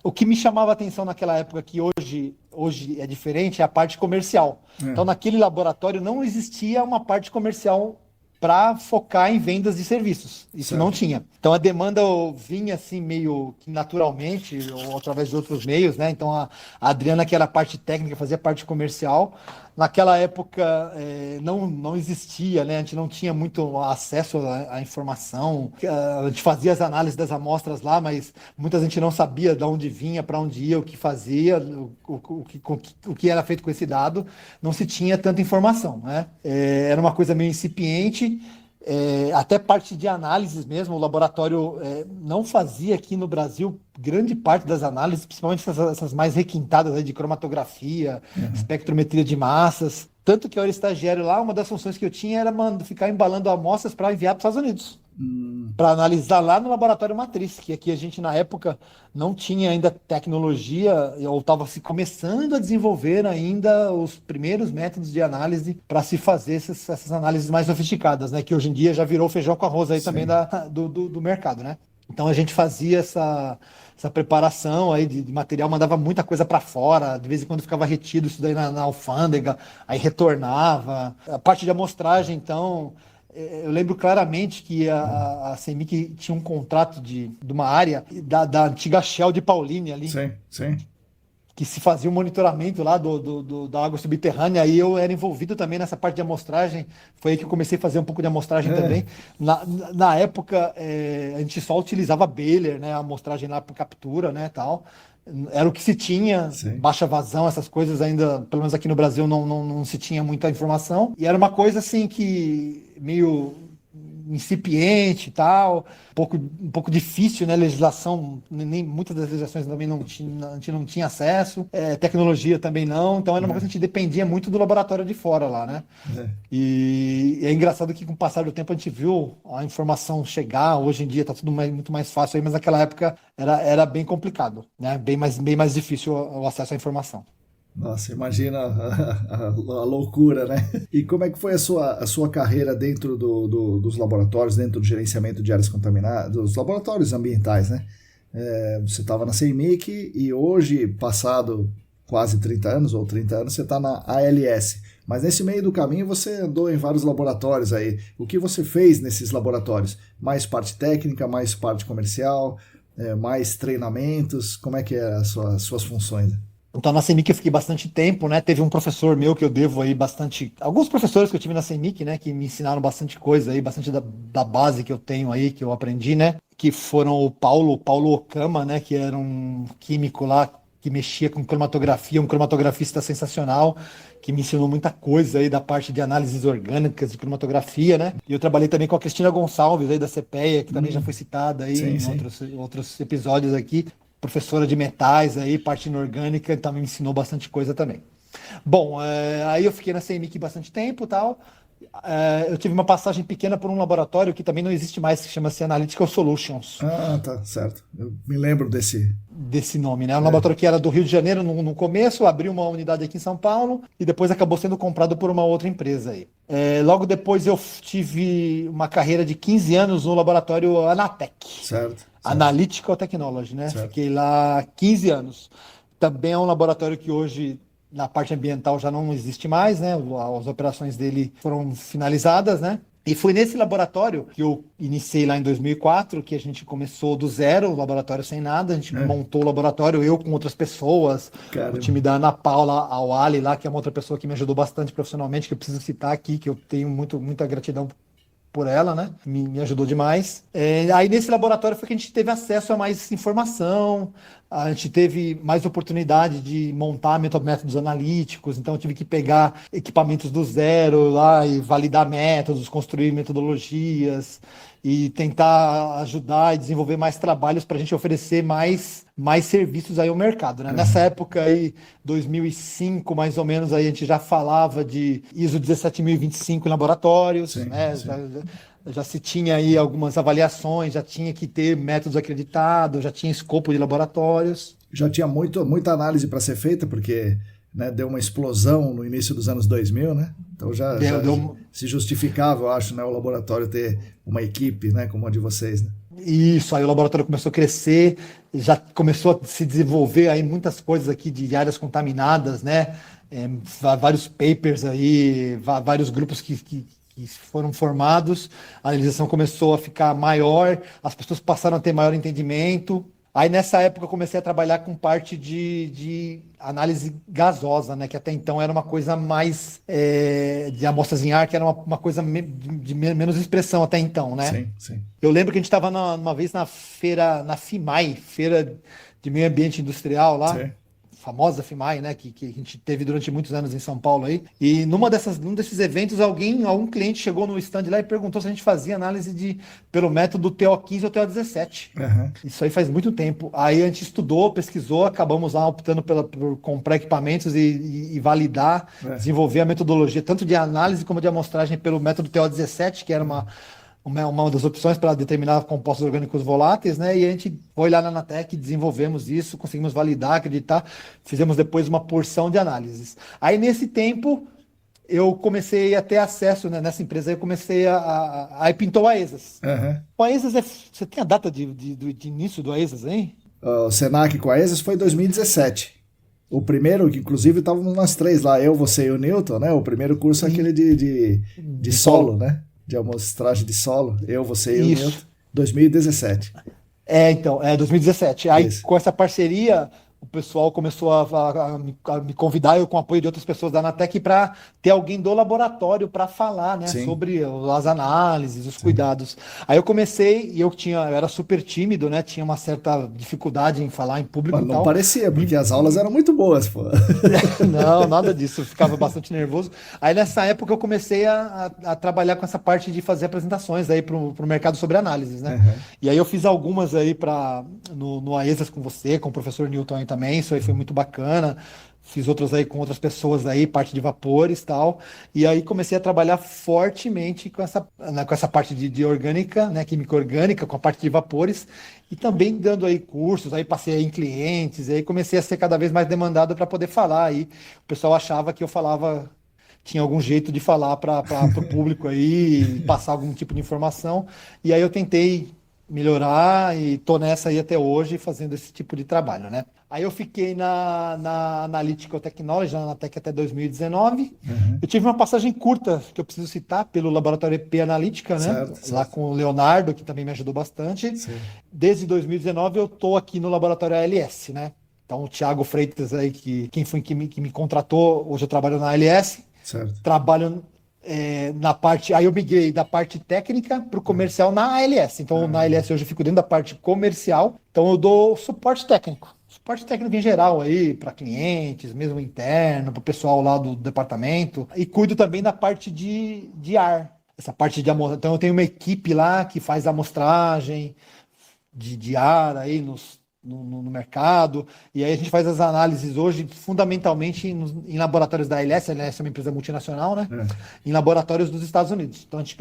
O que me chamava a atenção naquela época, que hoje é diferente, é a parte comercial. Então naquele laboratório não existia uma parte comercial para focar em vendas de serviços. Isso não tinha. Então a demanda vinha assim meio que naturalmente, ou através de outros meios, né? Então a Adriana, que era a parte técnica, fazia a parte comercial, Naquela época não existia, né? A gente não tinha muito acesso à informação. A gente fazia as análises das amostras lá, mas muita gente não sabia de onde vinha, para onde ia, o que fazia, o que era feito com esse dado. Não se tinha tanta informação, né? Era uma coisa meio incipiente. Até parte de análises mesmo, o laboratório não fazia aqui no Brasil grande parte das análises, principalmente essas mais requintadas aí de cromatografia, espectrometria de massas. Tanto que eu era estagiário lá, uma das funções que eu tinha era ficar embalando amostras para enviar para os Estados Unidos, para analisar lá no laboratório matriz, que aqui a gente na época não tinha ainda tecnologia, ou estava se começando a desenvolver ainda os primeiros métodos de análise para se fazer essas análises mais sofisticadas, né? Que hoje em dia já virou feijão com arroz aí também do mercado, né? Então a gente fazia essa preparação aí de material, mandava muita coisa para fora, de vez em quando ficava retido isso daí na alfândega, aí retornava. A parte de amostragem, então, eu lembro claramente que a CEMIC tinha um contrato de uma área da antiga Shell de Pauline ali. Sim, sim. Que se fazia o monitoramento lá da água subterrânea, aí eu era envolvido também nessa parte de amostragem, foi aí que eu comecei a fazer um pouco de amostragem também. Na época, a gente só utilizava Baylor, né, a amostragem lá para captura, né, tal. Era o que se tinha, Sim. baixa vazão, essas coisas ainda, pelo menos aqui no Brasil, não se tinha muita informação. E era uma coisa assim que meio incipiente e tal, um pouco difícil, né? Legislação, nem muitas das legislações também a gente não tinha acesso, tecnologia também não, então era uma coisa que a gente dependia muito do laboratório de fora lá, né? E é engraçado que com o passar do tempo a gente viu a informação chegar, hoje em dia tá tudo muito mais fácil aí, mas naquela época era bem complicado, né? Bem mais difícil o acesso à informação. Nossa, imagina a loucura, né? E como é que foi a sua carreira dentro dos laboratórios, dentro do gerenciamento de áreas contaminadas, dos laboratórios ambientais, né? Você estava na CEMIC e hoje, passado quase 30 anos, ou 30 anos, você está na ALS. Mas nesse meio do caminho você andou em vários laboratórios aí. O que você fez nesses laboratórios? Mais parte técnica, mais parte comercial, mais treinamentos? Como é que é as suas funções? Então, na CEMIC eu fiquei bastante tempo, né? Teve um professor meu que eu devo aí bastante... Alguns professores que eu tive na CEMIC, né? Que me ensinaram bastante coisa aí, bastante da base que eu tenho aí, que eu aprendi, né? Que foram o Paulo Okama, né? Que era um químico lá que mexia com cromatografia, um cromatografista sensacional, que me ensinou muita coisa aí da parte de análises orgânicas de cromatografia, né? E eu trabalhei também com a Cristina Gonçalves aí da CPEA, que também já foi citada aí em outros episódios aqui. Professora de metais aí, parte inorgânica, então me ensinou bastante coisa também. Bom, aí eu fiquei na CEMIC bastante tempo e tal. Eu tive uma passagem pequena por um laboratório que também não existe mais, que chama-se Analytical Solutions. Ah, tá, certo. Eu me lembro desse nome, né? Um laboratório que era do Rio de Janeiro no começo, abriu uma unidade aqui em São Paulo e depois acabou sendo comprado por uma outra empresa aí. Logo depois eu tive uma carreira de 15 anos no laboratório Anatec. Certo. Analytical Technology, né? Certo. Fiquei lá 15 anos. Também é um laboratório que hoje, na parte ambiental, já não existe mais, né? As operações dele foram finalizadas, né? E foi nesse laboratório que eu iniciei lá em 2004, que a gente começou do zero, o laboratório sem nada, a gente montou o laboratório, eu com outras pessoas, o time da Ana Paula Awali lá, que é uma outra pessoa que me ajudou bastante profissionalmente, que eu preciso citar aqui, que eu tenho muita gratidão por ela, né? Me ajudou demais. Aí nesse laboratório foi que a gente teve acesso a mais informação, a gente teve mais oportunidade de montar métodos analíticos, então eu tive que pegar equipamentos do zero lá e validar métodos, construir metodologias e tentar ajudar e desenvolver mais trabalhos para a gente oferecer mais serviços aí ao mercado, né? Nessa época aí, 2005 mais ou menos, aí a gente já falava de ISO 17025 em laboratórios, né? Sim. Já se tinha aí algumas avaliações, já tinha que ter métodos acreditados, já tinha escopo de laboratórios. Já tinha muita análise para ser feita, porque, né, deu uma explosão no início dos anos 2000, né? Então já se justificava, eu acho, né, o laboratório ter uma equipe, né, como a de vocês, né? Isso, aí o laboratório começou a crescer, já começou a se desenvolver aí muitas coisas aqui de áreas contaminadas, né? Vários papers aí, vários grupos que foram formados, a analisação começou a ficar maior, as pessoas passaram a ter maior entendimento. Aí nessa época eu comecei a trabalhar com parte de análise gasosa, né? Que até então era uma coisa mais de amostras em ar, que era uma coisa de menos expressão até então, né? Sim, sim. Eu lembro que a gente estava uma vez na feira, na FIMAI, Feira de Meio Ambiente Industrial lá, Sim. famosa FIMAI, né? Que a gente teve durante muitos anos em São Paulo aí. E num desses eventos, algum cliente chegou no stand lá e perguntou se a gente fazia análise pelo método TO15 ou TO17. Aham. Isso aí faz muito tempo. Aí a gente estudou, pesquisou, acabamos lá optando por comprar equipamentos e validar, É. desenvolver a metodologia, tanto de análise como de amostragem pelo método TO17, que era uma das opções para determinar compostos orgânicos voláteis, né? E a gente foi lá na Anatec, desenvolvemos isso, conseguimos validar, acreditar, fizemos depois uma porção de análises. Aí nesse tempo eu comecei a ter acesso, né, nessa empresa, eu comecei aí pintou a ESAS. Aham. O AESAS você tem a data de início do AESAS, hein? O Senac com a ESAS foi em 2017. O primeiro, que inclusive estávamos nós três lá, eu, você e o Newton, né? O primeiro curso é aquele de solo, né? De amostragem de solo, eu, você e o Isso. Newton, 2017. Então, 2017. Aí, Isso. com essa parceria, o pessoal começou a me convidar, eu com o apoio de outras pessoas da Anatec, para ter alguém do laboratório para falar, né, Sim. sobre as análises, os Sim. cuidados. Aí eu comecei, e eu era super tímido, né, tinha uma certa dificuldade em falar em público Mas e não tal. parecia, porque as aulas eram muito boas, pô. Não, nada disso, eu ficava bastante nervoso. Aí nessa época eu comecei a trabalhar com essa parte de fazer apresentações aí para o mercado sobre análises, né? Uhum. E aí eu fiz algumas aí no AESAS com você, com o professor Newton aí também, isso aí foi muito bacana. Fiz outras aí com outras pessoas aí, parte de vapores e tal. E aí comecei a trabalhar fortemente com essa parte de orgânica, né, química orgânica, com a parte de vapores, e também dando aí cursos, aí passei aí em clientes, aí comecei a ser cada vez mais demandado para poder falar aí. O pessoal achava que eu falava, tinha algum jeito de falar para o público aí, passar algum tipo de informação. E aí eu tentei melhorar e tô nessa aí até hoje fazendo esse tipo de trabalho, né? Aí eu fiquei na Analytical Technology, na Anatec até 2019. Uhum. Eu tive uma passagem curta, que eu preciso citar, pelo Laboratório EP Analítica, né? Certo, Lá certo. com o Leonardo, que também me ajudou bastante. Sim. Desde 2019 eu tô aqui no Laboratório ALS, né? Então o Thiago Freitas aí, quem foi que me contratou, hoje eu trabalho na ALS, Certo. trabalho na parte. Aí eu migrei da parte técnica para o comercial na ALS. Então, na ALS hoje eu fico dentro da parte comercial. Então, eu dou suporte técnico. Suporte técnico em geral aí, para clientes, mesmo interno, para o pessoal lá do departamento. E cuido também da parte de ar. Essa parte de amostragem. Então, eu tenho uma equipe lá que faz amostragem de ar aí no mercado, e aí a gente faz as análises hoje fundamentalmente em laboratórios da ALS. A ALS é uma empresa multinacional, né? Em laboratórios dos Estados Unidos. Então a gente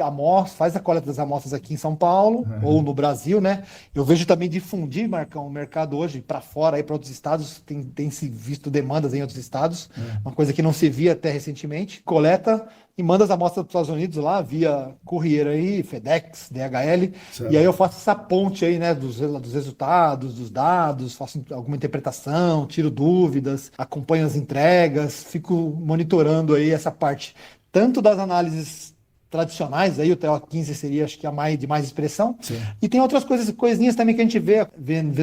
faz a coleta das amostras aqui em São Paulo ou no Brasil, né? Eu vejo também difundir, Marcão, o mercado hoje para fora, aí para outros estados, tem se visto demandas em outros estados, uma coisa que não se via até recentemente. Coleta e manda as amostras para os Estados Unidos lá, via courier aí, FedEx, DHL, Certo. e aí eu faço essa ponte aí, né, dos resultados, dos dados, faço alguma interpretação, tiro dúvidas, acompanho as entregas, fico monitorando aí essa parte, tanto das análises tradicionais, aí o TO15 seria, acho que de mais expressão, Sim. e tem outras coisinhas também que a gente vê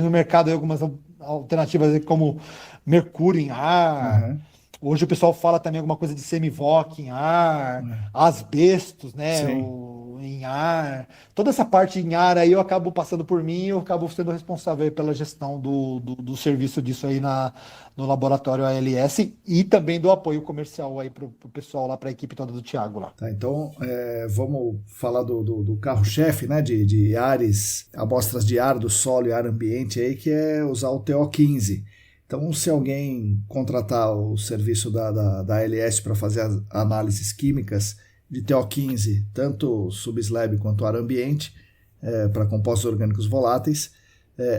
no mercado aí, algumas alternativas aí, como mercúrio em ar. Uhum. Hoje o pessoal fala também alguma coisa de semivoc em ar, asbestos, né, em ar. Toda essa parte em ar aí eu acabo passando por mim, eu acabo sendo responsável aí pela gestão do serviço disso aí no laboratório ALS e também do apoio comercial aí para o pessoal lá, para a equipe toda do Thiago lá. Tá, então vamos falar do carro-chefe, né, de ares, amostras de ar do solo e ar ambiente aí, que é usar o TO15. Então, se alguém contratar o serviço da ALS para fazer as análises químicas de TO15, tanto subslab quanto ar ambiente, para compostos orgânicos voláteis,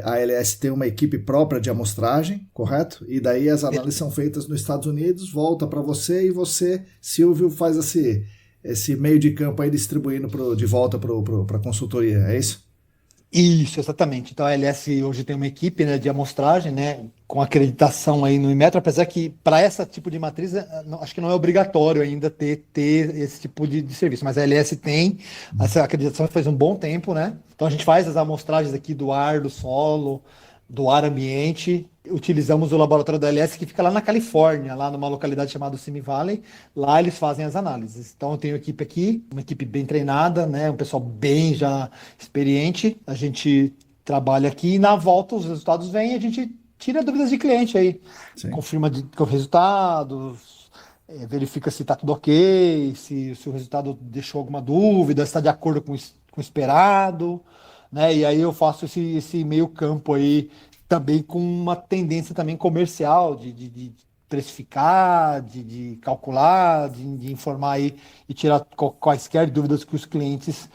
a ALS tem uma equipe própria de amostragem, correto? E daí as análises são feitas nos Estados Unidos, volta para você e você, Silvio, faz esse meio de campo aí distribuindo de volta para a consultoria, é isso? Isso, exatamente. Então a ALS hoje tem uma equipe, né, de amostragem, né, com acreditação aí no Inmetro, apesar que para esse tipo de matriz acho que não é obrigatório ainda ter esse tipo de serviço, mas a ALS tem essa acreditação faz um bom tempo, né? Então a gente faz as amostragens aqui do ar, do solo, do ar ambiente. Utilizamos o laboratório da ALS que fica lá na Califórnia, lá numa localidade chamada Simi Valley. Lá eles fazem as análises. Então eu tenho equipe aqui, uma equipe bem treinada, né? Um pessoal bem já experiente. A gente trabalha aqui e na volta os resultados vêm e a gente tira dúvidas de cliente aí. Sim. Confirma os resultados, verifica se está tudo ok, se o resultado deixou alguma dúvida, se está de acordo com o esperado, né? E aí eu faço esse meio campo aí também com uma tendência também comercial de precificar, de calcular, de informar aí e tirar quaisquer dúvidas que os clientes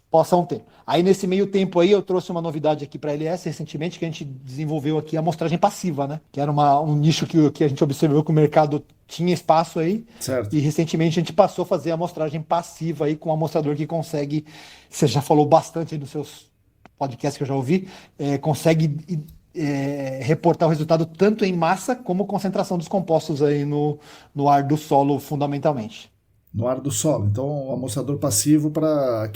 possam ter. Aí nesse meio tempo aí eu trouxe uma novidade aqui para a LS recentemente que a gente desenvolveu aqui a amostragem passiva, né? Que era um nicho que a gente observou que o mercado tinha espaço aí. Certo. E recentemente a gente passou a fazer a amostragem passiva aí com um amostrador que consegue, você já falou bastante aí nos seus podcasts que eu já ouvi, consegue reportar o resultado tanto em massa como concentração dos compostos aí no ar do solo fundamentalmente. No ar do solo. Então, o amostrador passivo para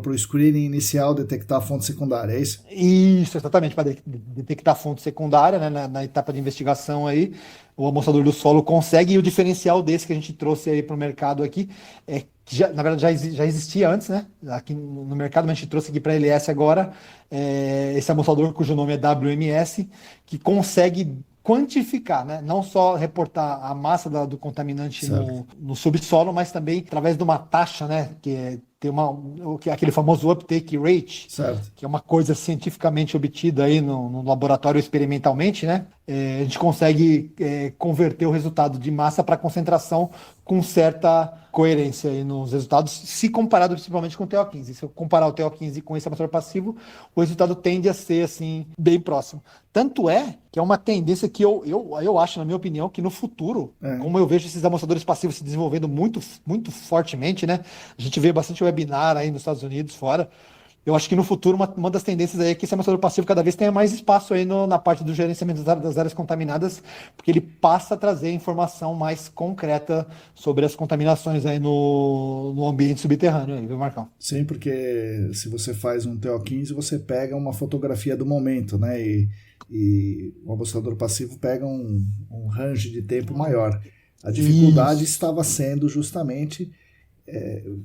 o screening inicial detectar a fonte secundária, é isso? Isso, exatamente, para detectar a fonte secundária, né, na etapa de investigação aí, o amostrador do solo consegue, e o diferencial desse que a gente trouxe aí para o mercado aqui, que na verdade já existia antes, né, aqui no mercado, mas a gente trouxe aqui para a LS agora, esse amostrador cujo nome é WMS, que consegue quantificar, né? Não só reportar a massa do contaminante no subsolo, mas também através de uma taxa, né? Tem aquele famoso uptake rate, certo, que é uma coisa cientificamente obtida aí no laboratório experimentalmente, né? A gente consegue converter o resultado de massa para concentração com certa coerência aí nos resultados, se comparado principalmente com o TO15. Se eu comparar o TO15 com esse amostrador passivo, o resultado tende a ser assim bem próximo. Tanto é que é uma tendência que eu acho, na minha opinião, que no futuro, como eu vejo esses amostradores passivos se desenvolvendo muito, muito fortemente, né? A gente vê bastante webinar aí nos Estados Unidos, fora. Eu acho que no futuro uma das tendências aí é que esse amostrador passivo cada vez tenha mais espaço aí na parte do gerenciamento das áreas contaminadas, porque ele passa a trazer informação mais concreta sobre as contaminações aí no ambiente subterrâneo aí, viu, Marcão? Sim, porque se você faz um TO15, você pega uma fotografia do momento, né? E o amostrador passivo pega um range de tempo maior. A dificuldade estava sendo justamente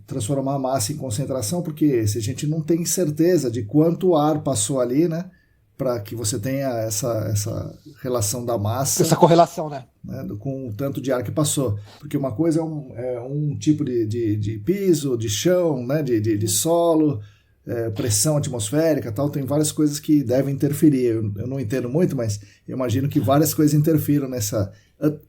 transformar a massa em concentração, porque se a gente não tem certeza de quanto ar passou ali, né, para que você tenha essa relação da massa, essa correlação, né, com o tanto de ar que passou, porque uma coisa é um tipo de piso, de chão, né, de solo, pressão atmosférica, tal, tem várias coisas que devem interferir. Eu não entendo muito, mas eu imagino que várias coisas interfiram nessa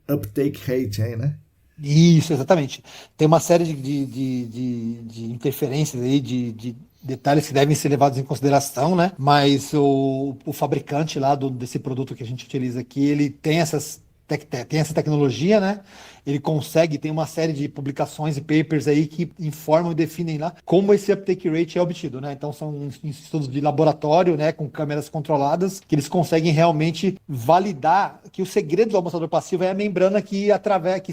uptake rate aí, né? Isso, exatamente. Tem uma série de interferências aí, de detalhes que devem ser levados em consideração, né? Mas o fabricante lá desse produto que a gente utiliza aqui, ele tem essa tecnologia, né? Ele tem uma série de publicações e papers aí que informam e definem lá como esse uptake rate é obtido, né? Então são estudos de laboratório, né, com câmeras controladas, que eles conseguem realmente validar que o segredo do amostrador passivo é a membrana que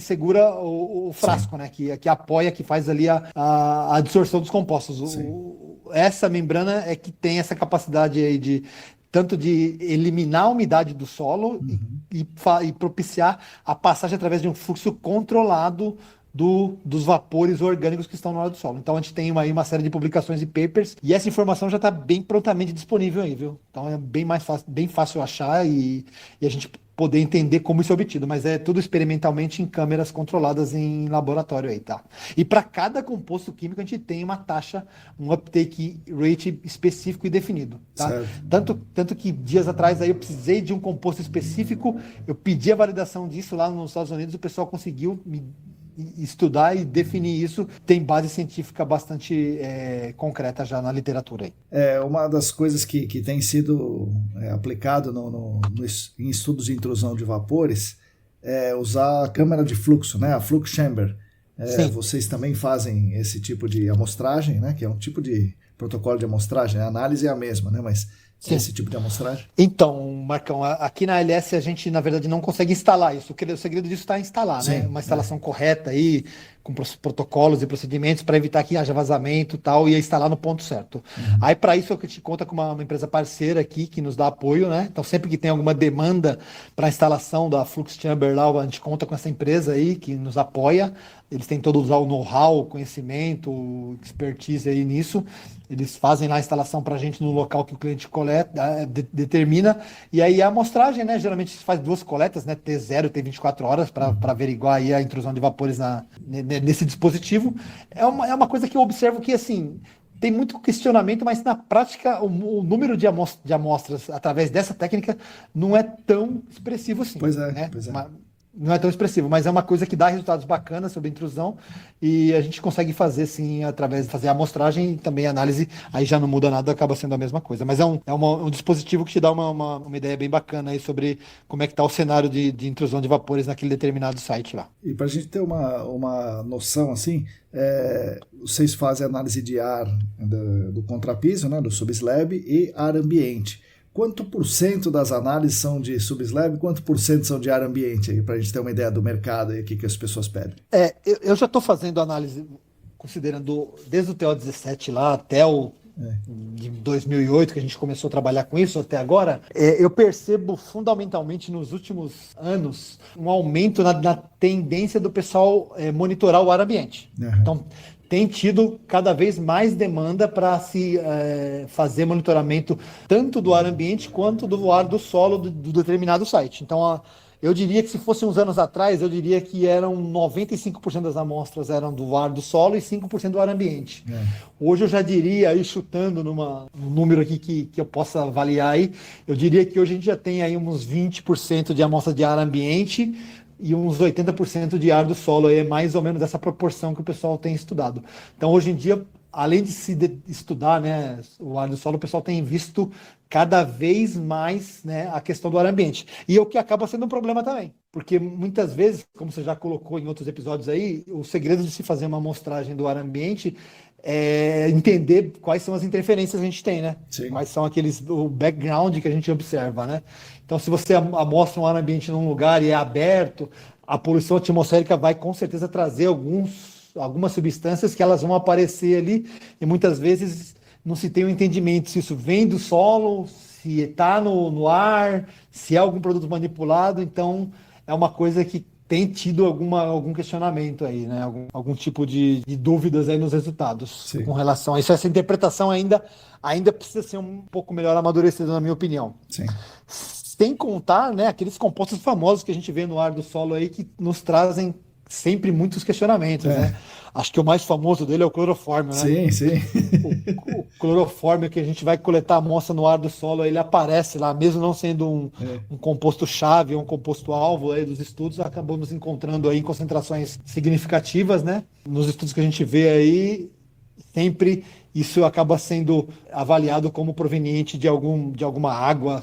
segura o frasco, né? Que apoia, que faz ali a absorção dos compostos. Essa membrana é que tem essa capacidade aí tanto de eliminar a umidade do solo e propiciar a passagem através de um fluxo controlado dos vapores orgânicos que estão no ar do solo. Então a gente tem aí uma série de publicações e papers e essa informação já está bem prontamente disponível aí, viu? Então é bem fácil achar e a gente poder entender como isso é obtido, mas é tudo experimentalmente em câmeras controladas em laboratório aí, tá? E para cada composto químico a gente tem uma taxa, um uptake rate específico e definido, tá? Tanto que dias atrás aí eu precisei de um composto específico, eu pedi a validação disso lá nos Estados Unidos, o pessoal conseguiu me estudar e definir isso, tem base científica bastante concreta já na literatura. Aí. Uma das coisas que tem sido aplicado em estudos de intrusão de vapores é usar a câmara de fluxo, né, a flux chamber. Vocês também fazem esse tipo de amostragem, né, que é um tipo de protocolo de amostragem, a análise é a mesma, né, mas esse tipo de amostragem? Então, Marcão, aqui na ALS a gente, na verdade, não consegue instalar isso. O segredo disso está em instalar, né? Uma instalação correta aí, com protocolos e procedimentos para evitar que haja vazamento e tal, e instalar no ponto certo. Aí, para isso, a gente conta com uma empresa parceira aqui que nos dá apoio, né? Então, sempre que tem alguma demanda para a instalação da Flux Chamber lá, a gente conta com essa empresa aí que nos apoia. Eles têm todo o know-how, o conhecimento, expertise aí nisso. Eles fazem lá a instalação para a gente no local que o cliente coleta, determina. E aí a amostragem, né? Geralmente se faz 2 coletas, né? T0 e T24 horas para averiguar aí a intrusão de vapores nesse dispositivo. É uma coisa que eu observo que, assim, tem muito questionamento, mas na prática o número de amostras através dessa técnica não é tão expressivo assim. Pois é, né? pois é. Não é tão expressivo, mas é uma coisa que dá resultados bacanas sobre a intrusão e a gente consegue fazer, sim, através de fazer a amostragem e também a análise, aí já não muda nada, acaba sendo a mesma coisa. Mas um dispositivo que te dá uma ideia bem bacana aí sobre como é que está o cenário de intrusão de vapores naquele determinado site lá. E para a gente ter uma noção, assim, vocês fazem análise de ar do contrapiso, né, do subslab, e ar ambiente. Quanto por cento das análises são de subslab, quanto por cento são de ar ambiente, para a gente ter uma ideia do mercado e o que as pessoas pedem? Eu já estou fazendo análise, considerando desde o TO17 lá até o de 2008, que a gente começou a trabalhar com isso até agora, eu percebo fundamentalmente nos últimos anos um aumento na tendência do pessoal monitorar o ar ambiente. Então, tem tido cada vez mais demanda para se fazer monitoramento tanto do ar ambiente quanto do ar do solo do determinado site. Então, eu diria que se fosse uns anos atrás, eu diria que eram 95% das amostras eram do ar do solo e 5% do ar ambiente. Hoje eu já diria, aí chutando num número aqui que eu possa avaliar aí, eu diria que hoje a gente já tem aí uns 20% de amostra de ar ambiente e uns 80% de ar do solo, aí é mais ou menos essa proporção que o pessoal tem estudado. Então, hoje em dia, além de estudar, né, o ar do solo, o pessoal tem visto cada vez mais, né, a questão do ar ambiente. E o que acaba sendo um problema também, porque muitas vezes, como você já colocou em outros episódios aí, o segredo de se fazer uma amostragem do ar ambiente é entender quais são as interferências que a gente tem, né? Sim. Quais são o background que a gente observa, né? Então, se você amostra um ar ambiente num lugar e é aberto, a poluição atmosférica vai com certeza trazer algumas substâncias que elas vão aparecer ali e muitas vezes não se tem um entendimento se isso vem do solo, se está no ar, se é algum produto manipulado. Então, é uma coisa que tem tido algum questionamento aí, né? Algum tipo de dúvidas aí nos resultados. Sim. Com relação a isso. Essa interpretação ainda precisa ser um pouco melhor amadurecida, na minha opinião. Sim. Sem contar, né, aqueles compostos famosos que a gente vê no ar do solo aí que nos trazem sempre muitos questionamentos, né? Acho que o mais famoso dele é o clorofórmio, né? Sim, sim. O clorofórmio que a gente vai coletar a amostra no ar do solo, ele aparece lá, mesmo não sendo um composto-chave, um composto-alvo aí dos estudos, acabamos encontrando aí concentrações significativas, né? Nos estudos que a gente vê aí, sempre isso acaba sendo avaliado como proveniente de alguma água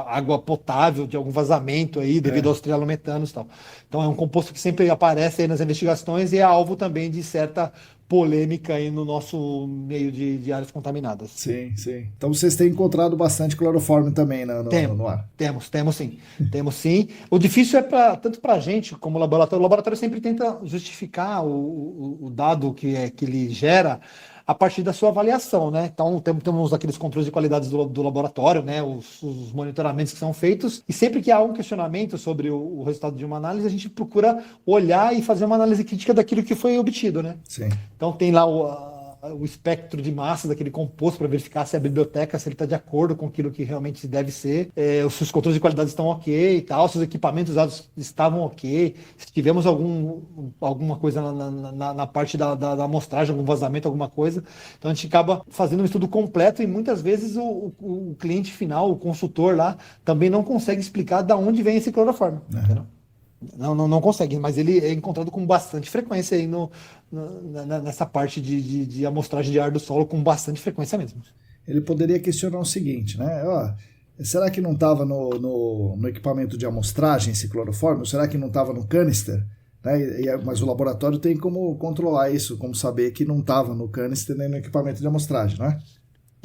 água potável, de algum vazamento aí, devido aos trialometanos e tal. Então é um composto que sempre aparece aí nas investigações e é alvo também de certa polêmica aí no nosso meio de áreas contaminadas. Sim, sim. Então vocês têm encontrado bastante clorofórmio também no ar? Temos sim. Temos sim. O difícil é tanto para a gente como laboratório. O laboratório sempre tenta justificar o dado que ele gera a partir da sua avaliação, né? Então temos aqueles controles de qualidade do laboratório, né? Os monitoramentos que são feitos, e sempre que há um questionamento sobre o resultado de uma análise, a gente procura olhar e fazer uma análise crítica daquilo que foi obtido, né? Sim. Então tem lá o espectro de massa daquele composto para verificar se a biblioteca, se ele está de acordo com aquilo que realmente deve ser, se os controles de qualidade estão ok e tal, se os equipamentos usados estavam ok, se tivemos alguma coisa na parte da amostragem, algum vazamento, alguma coisa. Então a gente acaba fazendo um estudo completo e muitas vezes o cliente final, o consultor lá, também não consegue explicar de onde vem esse clorofórmio. Entendeu? Não consegue, mas ele é encontrado com bastante frequência aí nessa parte de amostragem de ar do solo, com bastante frequência mesmo. Ele poderia questionar o seguinte, né? Será que não estava no equipamento de amostragem esse clorofórmio? Será que não estava no canister? Né? Mas o laboratório tem como controlar isso, como saber que não estava no canister nem no equipamento de amostragem, não é?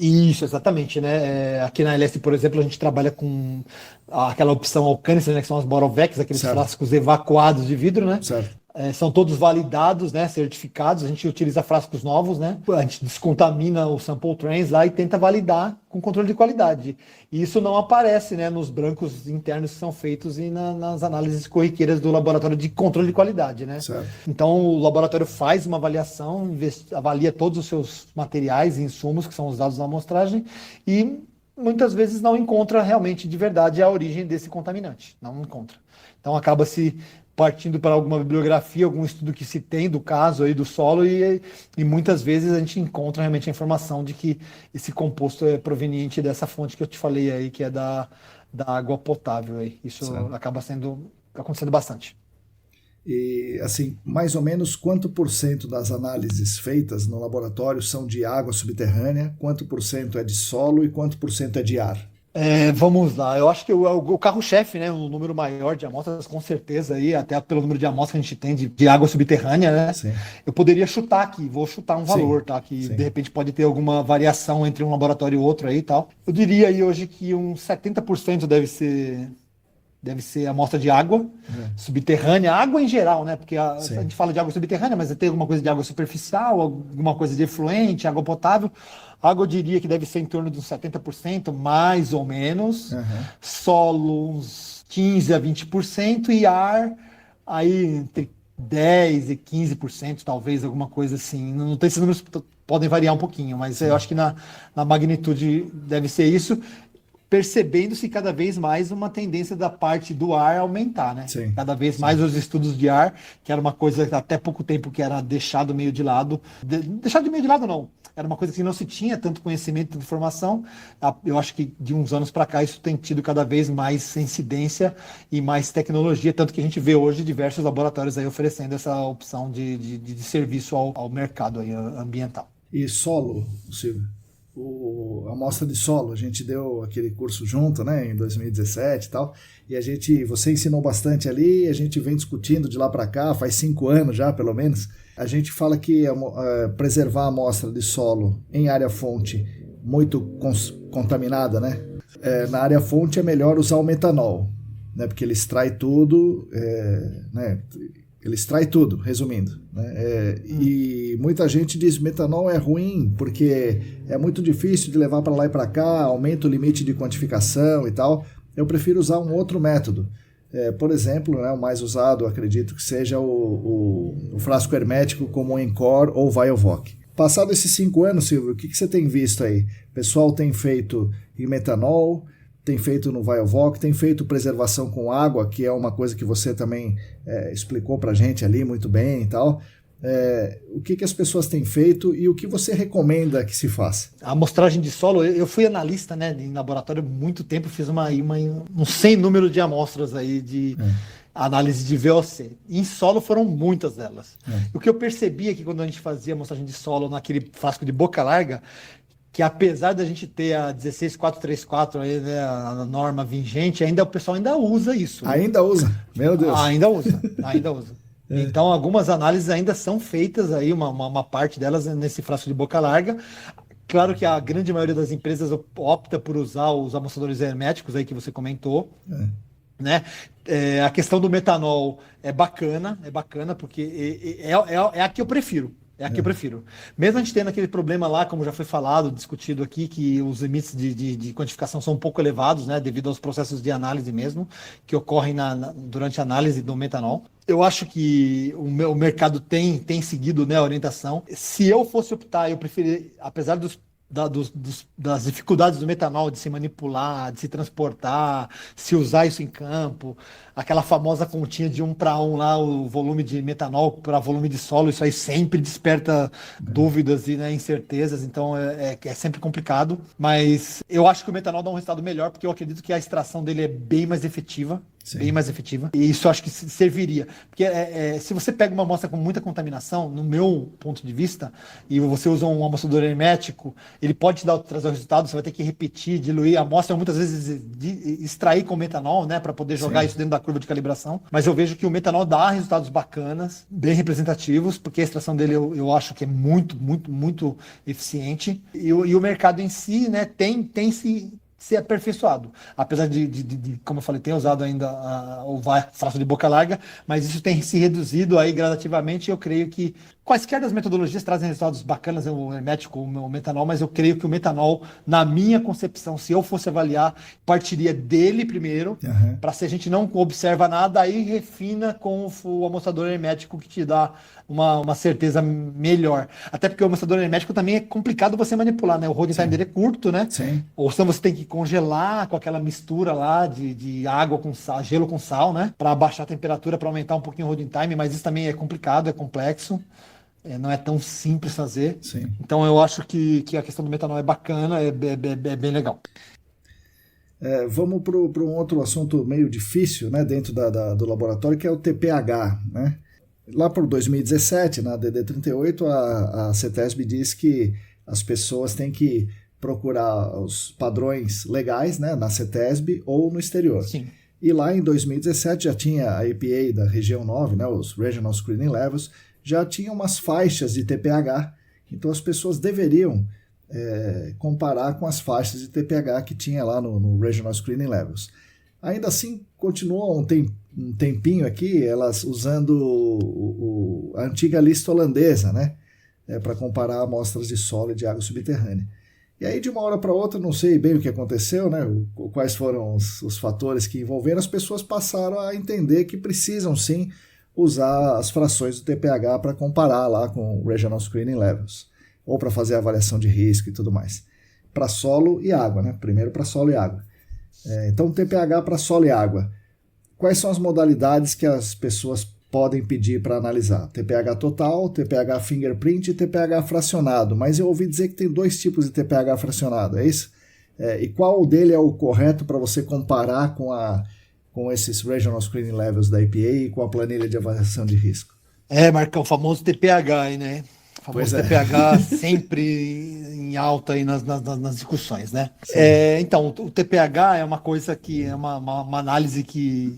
Isso, exatamente, né? Aqui na LS, por exemplo, a gente trabalha com aquela opção ao canister, né? Que são as Borovex, aqueles frascos evacuados de vidro, né? Certo. são todos validados, né, certificados, a gente utiliza frascos novos, né, a gente descontamina o sample trains lá e tenta validar com controle de qualidade. E isso não aparece, né, nos brancos internos que são feitos e nas análises corriqueiras do laboratório de controle de qualidade, né? Certo. Então o laboratório faz uma avaliação, avalia todos os seus materiais e insumos que são usados na amostragem e muitas vezes não encontra realmente de verdade a origem desse contaminante, não encontra. Então acaba se partindo para alguma bibliografia, algum estudo que se tem do caso aí do solo e muitas vezes a gente encontra realmente a informação de que esse composto é proveniente dessa fonte que eu te falei aí, que é da água potável aí. Isso certo. acaba acontecendo bastante. E, assim, mais ou menos quanto por cento das análises feitas no laboratório são de água subterrânea, quanto por cento é de solo e quanto por cento é de ar? Vamos lá, eu acho que o carro-chefe, né, um número maior de amostras, com certeza, aí, até pelo número de amostras que a gente tem de água subterrânea, né? Sim. Eu poderia chutar aqui, vou chutar um valor, tá? Que sim. De repente pode ter alguma variação entre um laboratório e outro aí e tal. Eu diria aí hoje que uns 70% deve ser amostra de água subterrânea, água em geral, né? Porque a gente fala de água subterrânea, mas tem alguma coisa de água superficial, alguma coisa de efluente, água potável. Água eu diria que deve ser em torno de uns 70%, mais ou menos. Solo, uns 15% a 20%. E ar, aí entre 10% e 15%, talvez, alguma coisa assim. Não tem esses números, podem variar um pouquinho, mas eu acho que na magnitude deve ser isso. Percebendo-se cada vez mais uma tendência da parte do ar aumentar, né? Sim. Cada vez mais os estudos de ar, que era uma coisa até pouco tempo que era deixado meio de lado. Deixado meio de lado não, era uma coisa que não se tinha tanto conhecimento, tanta informação. Eu acho que de uns anos para cá isso tem tido cada vez mais incidência e mais tecnologia, tanto que a gente vê hoje diversos laboratórios aí oferecendo essa opção de serviço ao mercado aí ambiental. E solo, Silvio? A amostra de solo, a gente deu aquele curso junto, né, em 2017 e tal, e você ensinou bastante ali, a gente vem discutindo de lá para cá, faz 5 anos já, pelo menos. A gente fala que preservar a amostra de solo em área fonte muito contaminada, né, na área fonte é melhor usar o metanol, né, porque ele extrai tudo, né, ele extrai tudo, resumindo, né? E muita gente diz que metanol é ruim porque é muito difícil de levar para lá e para cá, aumenta o limite de quantificação e tal. Eu prefiro usar um outro método. Por exemplo, né, o mais usado, acredito que seja o frasco hermético como o Encore ou o Vialvoc. Passado esses 5 anos, Silvio, o que você tem visto aí? O pessoal tem feito em metanol, tem feito no Vialvoc, tem feito preservação com água, que é uma coisa que você também explicou para a gente ali muito bem e tal. O que as pessoas têm feito e o que você recomenda que se faça? A amostragem de solo, eu fui analista, né, em laboratório há muito tempo, fiz um sem número de amostras aí de análise de VOC. E em solo foram muitas delas. O que eu percebi é que quando a gente fazia amostragem de solo naquele frasco de boca larga, que apesar da gente ter a 16434, aí, né, a norma vigente, o pessoal ainda usa isso. Ainda usa? Meu Deus. Ainda usa. Então, algumas análises ainda são feitas, aí, uma parte delas nesse frasco de boca larga. Claro que a grande maioria das empresas opta por usar os amostradores herméticos aí que você comentou. Né? A questão do metanol é bacana, porque é a que eu prefiro. Eu prefiro. Mesmo a gente tendo aquele problema lá, como já foi falado, discutido aqui, que os limites de quantificação são um pouco elevados, né, devido aos processos de análise mesmo, que ocorrem durante a análise do metanol. Eu acho que o mercado tem seguido, né, a orientação. Se eu fosse optar, eu preferia, apesar das dificuldades do metanol de se manipular, de se transportar, se usar isso em campo, aquela famosa continha de 1 para 1 lá, o volume de metanol para volume de solo, isso aí sempre desperta dúvidas e, né, incertezas, então é sempre complicado, mas eu acho que o metanol dá um resultado melhor, porque eu acredito que a extração dele é bem mais efetiva. Sim. Bem mais efetiva. E isso eu acho que serviria. Porque se você pega uma amostra com muita contaminação, no meu ponto de vista, e você usa um amostrador hermético, ele pode trazer o resultado, você vai ter que repetir, diluir a amostra, muitas vezes extrair com metanol, né, para poder jogar isso dentro da curva de calibração. Mas eu vejo que o metanol dá resultados bacanas, bem representativos, porque a extração dele eu acho que é muito, muito, muito eficiente. E o mercado em si, né, tem se ser aperfeiçoado. Apesar como eu falei, ter usado ainda o flaço de boca larga, mas isso tem se reduzido aí gradativamente. E eu creio que quaisquer das metodologias trazem resultados bacanas, o hermético, o metanol, mas eu creio que o metanol, na minha concepção, se eu fosse avaliar, partiria dele primeiro, para se a gente não observa nada, aí refina com o amostrador hermético que te dá uma certeza melhor. Até porque o amostrador hermético também é complicado você manipular, né? O holding time dele é curto, né? Sim. Ou senão você tem que congelar com aquela mistura lá de água com sal, gelo com sal, né? Para abaixar a temperatura, para aumentar um pouquinho o holding time, mas isso também é complicado, é complexo. Não é tão simples fazer. Sim. Então eu acho que a questão do metanol é bacana, é bem legal. Vamos para um outro assunto meio difícil, né, dentro do laboratório, que é o TPH, né? Lá por 2017, na DD38, a CETESB diz que as pessoas têm que procurar os padrões legais, né, na CETESB ou no exterior. Sim. E lá em 2017 já tinha a EPA da região 9, né, os Regional Screening Levels, já tinha umas faixas de TPH, então as pessoas deveriam comparar com as faixas de TPH que tinha lá no Regional Screening Levels. Ainda assim, continuou um tempinho aqui, elas usando a antiga lista holandesa, né, para comparar amostras de solo e de água subterrânea. E aí, de uma hora para outra, não sei bem o que aconteceu, né, quais foram os fatores que envolveram, as pessoas passaram a entender que precisam sim usar as frações do TPH para comparar lá com o Regional Screening Levels, ou para fazer a avaliação de risco e tudo mais. Para solo e água, né? Primeiro para solo e água. Então, TPH para solo e água. Quais são as modalidades que as pessoas podem pedir para analisar? TPH total, TPH fingerprint e TPH fracionado. Mas eu ouvi dizer que tem 2 tipos de TPH fracionado, é isso? E qual dele é o correto para você comparar com esses Regional Screening Levels da EPA e com a planilha de avaliação de risco? Marcão, o famoso TPH aí, né? O famoso TPH sempre em alta aí nas discussões, né? Então, o TPH é uma coisa que é uma análise que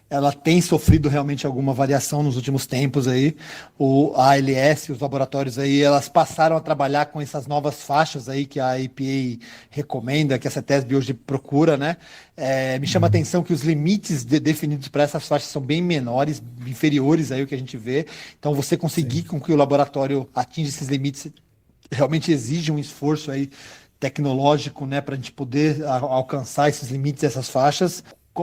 ela tem sofrido realmente alguma variação nos últimos tempos aí. A ALS, os laboratórios aí, elas passaram a trabalhar com essas novas faixas aí que a EPA recomenda, que a CETESB hoje procura, né? Me chama a atenção que os limites definidos para essas faixas são bem menores, inferiores aí ao que a gente vê. Então, você conseguir com que o laboratório atinja esses limites realmente exige um esforço aí tecnológico, né, para a gente poder alcançar esses limites, essas faixas.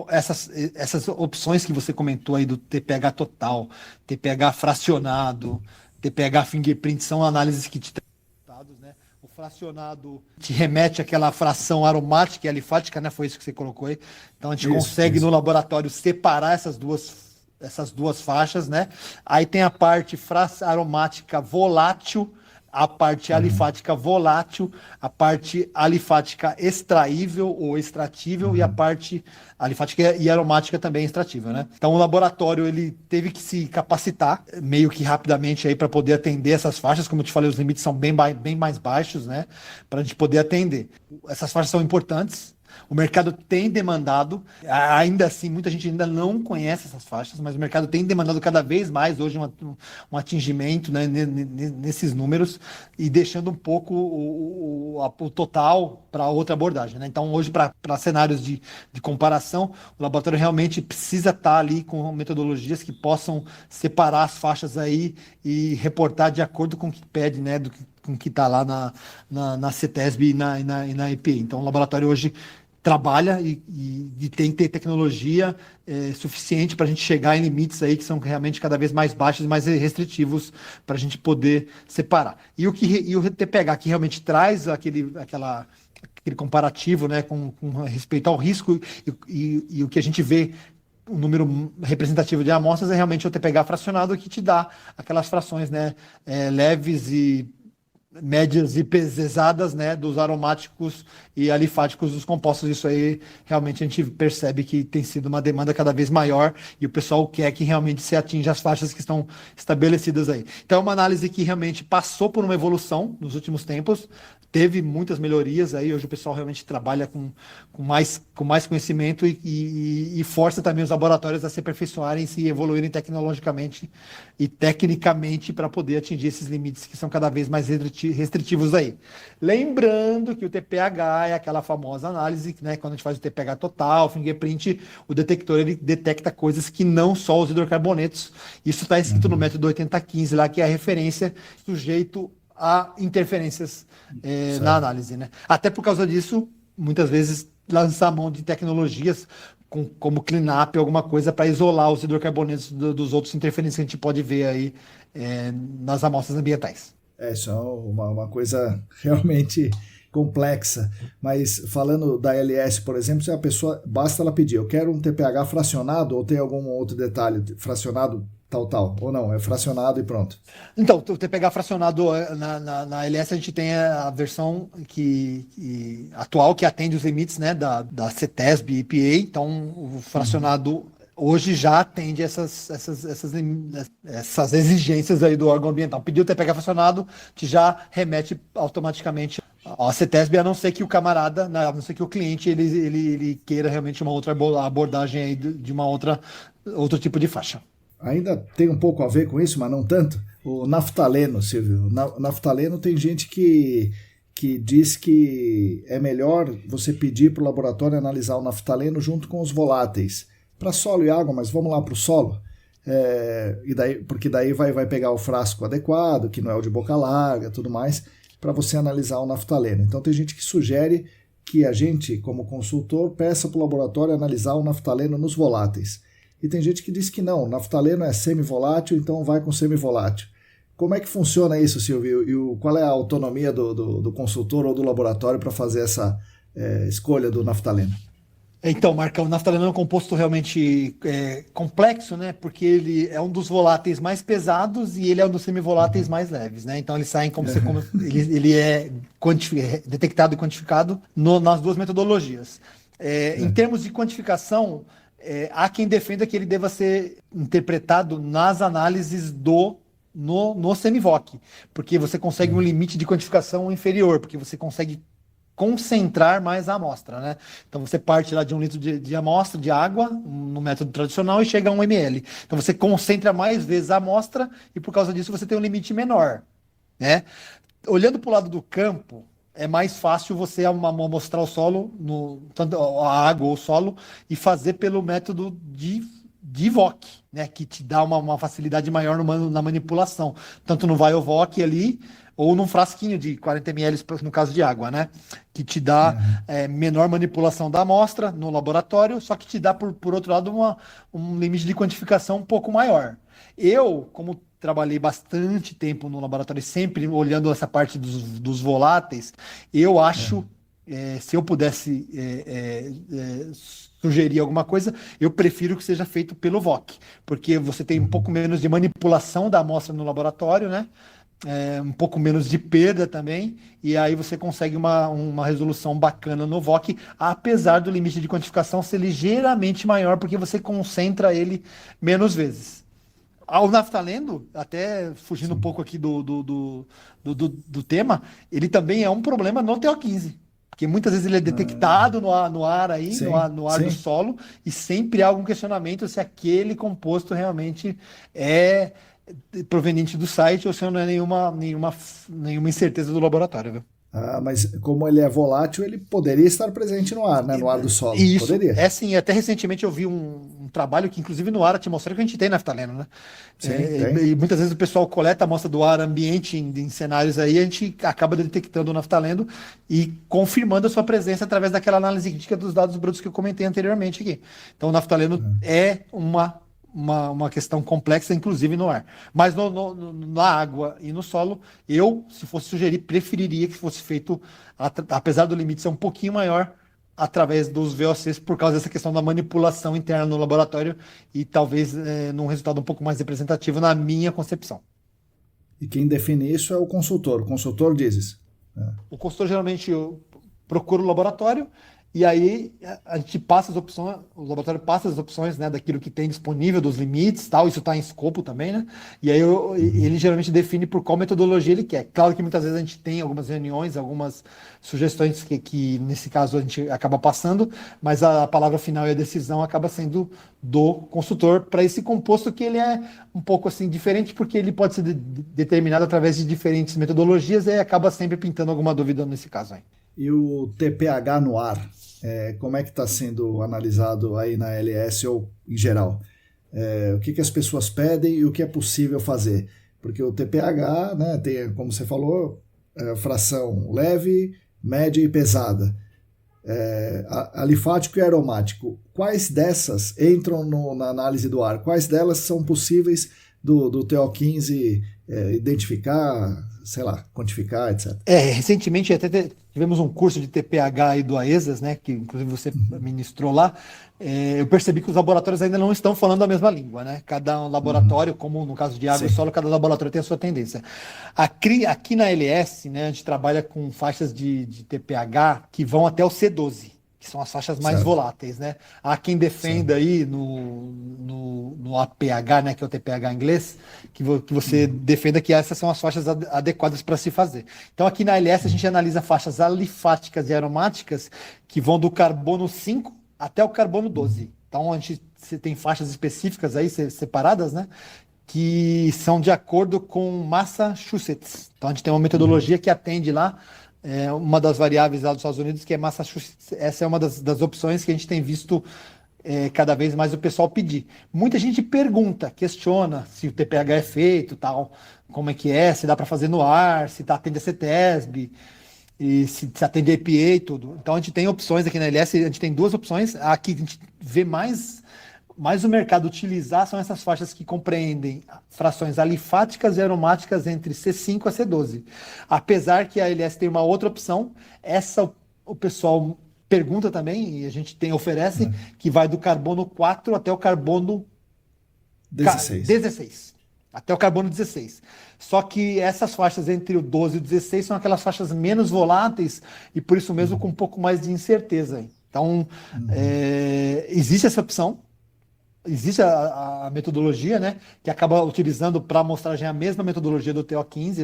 Essas opções que você comentou aí do TPH total, TPH fracionado, TPH fingerprint, são análises que te trazem resultados, né? O fracionado te remete àquela fração aromática e alifática, né? Foi isso que você colocou aí. Então a gente consegue no laboratório separar essas duas faixas, né? Aí tem a parte aromática volátil, a parte alifática volátil, a parte alifática extraível ou extratível e a parte alifática e aromática também extratível, né? Então o laboratório ele teve que se capacitar meio que rapidamente aí para poder atender essas faixas, como eu te falei, os limites são bem mais baixos, né? Para a gente poder atender. Essas faixas são importantes. O mercado tem demandado, ainda assim, muita gente ainda não conhece essas faixas, mas o mercado tem demandado cada vez mais hoje um atingimento, né, nesses números e deixando um pouco o total para outra abordagem, né? Então, hoje, para cenários de comparação, o laboratório realmente precisa estar ali com metodologias que possam separar as faixas aí e reportar de acordo com o que pede, né, com o que está lá na CETESB e na EPA. Então, o laboratório hoje trabalha e tem que ter tecnologia suficiente para a gente chegar em limites aí que são realmente cada vez mais baixos e mais restritivos para a gente poder separar. E o TPH que realmente traz aquele comparativo, né, com respeito ao risco e o que a gente vê um número representativo de amostras é realmente o TPH fracionado que te dá aquelas frações, né, leves e médias e pesadas, né, dos aromáticos e alifáticos dos compostos. Isso aí realmente a gente percebe que tem sido uma demanda cada vez maior e o pessoal quer que realmente se atinja as faixas que estão estabelecidas aí. Então é uma análise que realmente passou por uma evolução nos últimos tempos, teve muitas melhorias aí, hoje o pessoal realmente trabalha com mais conhecimento e força também os laboratórios a se aperfeiçoarem, se evoluírem tecnologicamente e tecnicamente para poder atingir esses limites que são cada vez mais restritivos aí. Lembrando que o TPH é aquela famosa análise, né, quando a gente faz o TPH total, fingerprint, o detector ele detecta coisas que não só os hidrocarbonetos. Isso está escrito no método 8015 lá, que é a referência sujeito a interferências na análise, né? Até por causa disso, muitas vezes lançar mão de tecnologias como cleanup, alguma coisa para isolar os hidrocarbonetos dos outros interferências que a gente pode ver aí nas amostras ambientais. Isso é uma coisa realmente complexa, mas falando da LS, por exemplo, se a pessoa, basta ela pedir, eu quero um TPH fracionado ou tem algum outro detalhe, fracionado tal, ou não, é fracionado e pronto. Então, o TPH fracionado na LS, a gente tem a versão atual que atende os limites, né, da CETESB e EPA, então o fracionado hoje já atende essas exigências aí do órgão ambiental. Pediu o TPH fracionado, que já remete automaticamente à CETESB, a não ser que o camarada, a não ser que o cliente ele queira realmente uma outra abordagem aí de outro tipo de faixa. Ainda tem um pouco a ver com isso, mas não tanto. O naftaleno, Silvio. Naftaleno tem gente que diz que é melhor você pedir para o laboratório analisar o naftaleno junto com os voláteis. Para solo e água, mas vamos lá para o solo. Porque daí vai pegar o frasco adequado, que não é o de boca larga, tudo mais, para você analisar o naftaleno. Então tem gente que sugere que a gente, como consultor, peça para o laboratório analisar o naftaleno nos voláteis. E tem gente que diz que não, o naftaleno é semivolátil, então vai com semivolátil. Como é que funciona isso, Silvio? E qual é a autonomia do consultor ou do laboratório para fazer essa escolha do naftaleno? Então, Marcão, o naftaleno é um composto realmente complexo, né? Porque ele é um dos voláteis mais pesados e ele é um dos semivoláteis mais leves, né? Então eles saem ele é detectado e quantificado nas duas metodologias. Em termos de quantificação, há quem defenda que ele deva ser interpretado nas análises no semivoc, porque você consegue um limite de quantificação inferior, porque você consegue concentrar mais a amostra, né? Então você parte lá de 1 litro de amostra de água no método tradicional e chega a 1 ml. Então você concentra mais vezes a amostra e por causa disso você tem um limite menor, né? Olhando para o lado do campo, é mais fácil você amostrar o solo, tanto a água ou o solo, e fazer pelo método de VOC, né? Que te dá uma facilidade maior na manipulação, tanto no VioVoc ali, ou num frasquinho de 40 ml no caso de água, né? Que te dá menor manipulação da amostra no laboratório, só que te dá, por outro lado, um limite de quantificação um pouco maior. Eu, como trabalhei bastante tempo no laboratório, sempre olhando essa parte dos voláteis, eu acho, se eu pudesse sugerir alguma coisa, eu prefiro que seja feito pelo VOC, porque você tem um pouco menos de manipulação da amostra no laboratório, né? Um pouco menos de perda também, e aí você consegue uma resolução bacana no VOC, apesar do limite de quantificação ser ligeiramente maior, porque você concentra ele menos vezes. O naftaleno, até fugindo um pouco aqui do tema, ele também é um problema no TO15, porque muitas vezes ele é detectado no ar aí, sim, no ar do solo, e sempre há algum questionamento se aquele composto realmente é proveniente do site ou se não é nenhuma incerteza do laboratório, viu? Mas como ele é volátil, ele poderia estar presente no ar, né? No ar do solo. Isso, poderia. sim. Até recentemente eu vi um trabalho que, inclusive, no ar atmosférico a gente tem naftaleno, né? Sim, e muitas vezes o pessoal coleta a amostra do ar ambiente em cenários aí, a gente acaba detectando o naftaleno e confirmando a sua presença através daquela análise crítica dos dados brutos que eu comentei anteriormente aqui. Então, o naftaleno é uma questão complexa, inclusive no ar. Mas na água e no solo, eu, se fosse sugerir, preferiria que fosse feito, apesar do limite ser um pouquinho maior, através dos VOCs, por causa dessa questão da manipulação interna no laboratório e talvez num resultado um pouco mais representativo na minha concepção. E quem define isso é o consultor. O consultor diz isso. O consultor geralmente procura o laboratório, e aí a gente passa as opções, o laboratório passa as opções, né, daquilo que tem disponível, dos limites, tal, isso está em escopo também, né? E aí ele geralmente define por qual metodologia ele quer. Claro que muitas vezes a gente tem algumas reuniões, algumas sugestões que nesse caso a gente acaba passando, mas a palavra final e a decisão acaba sendo do consultor para esse composto, que ele é um pouco assim diferente, porque ele pode ser determinado através de diferentes metodologias, e aí acaba sempre pintando alguma dúvida nesse caso aí. E o TPH no ar, como é que está sendo analisado aí na LS ou em geral? O que as pessoas pedem e o que é possível fazer? Porque o TPH, né, tem, como você falou, fração leve, média e pesada. Alifático e aromático. Quais dessas entram na análise do ar? Quais delas são possíveis do TO15 identificar, sei lá, quantificar, etc. Recentemente até tivemos um curso de TPH aí do AESAS, né, que inclusive você ministrou lá. Eu percebi que os laboratórios ainda não estão falando a mesma língua, né? Cada laboratório, como no caso de água e solo, cada laboratório tem a sua tendência. Aqui na LS, né, a gente trabalha com faixas de TPH que vão até o C12, que são as faixas mais voláteis, né? Há quem defenda aí no APH, né, que é o TPH em inglês, que você defenda que essas são as faixas adequadas para se fazer. Então aqui na LS a gente analisa faixas alifáticas e aromáticas que vão do carbono 5 até o carbono 12. Então você tem faixas específicas aí separadas, né, que são de acordo com Massachusetts. Então a gente tem uma metodologia que atende lá uma das variáveis lá dos Estados Unidos, que é Massachusetts. Essa é uma das opções que a gente tem visto cada vez mais o pessoal pedir. Muita gente pergunta, questiona se o TPH é feito, tal, como é que é, se dá para fazer no ar, se atende a CETESB, e se atende a EPA e tudo. Então a gente tem opções aqui na LS, a gente tem duas opções. Aqui a gente vê mais o mercado utilizar são essas faixas que compreendem frações alifáticas e aromáticas entre C5 a C12. Apesar que a LS tem uma outra opção, essa o pessoal pergunta também, e a gente oferece, que vai do carbono 4 até o carbono 16. Até o carbono 16. Só que essas faixas entre o 12 e o 16 são aquelas faixas menos voláteis e por isso mesmo com um pouco mais de incerteza. Então, existe essa opção. Existe a metodologia, né, que acaba utilizando para amostragem a mesma metodologia do TO15,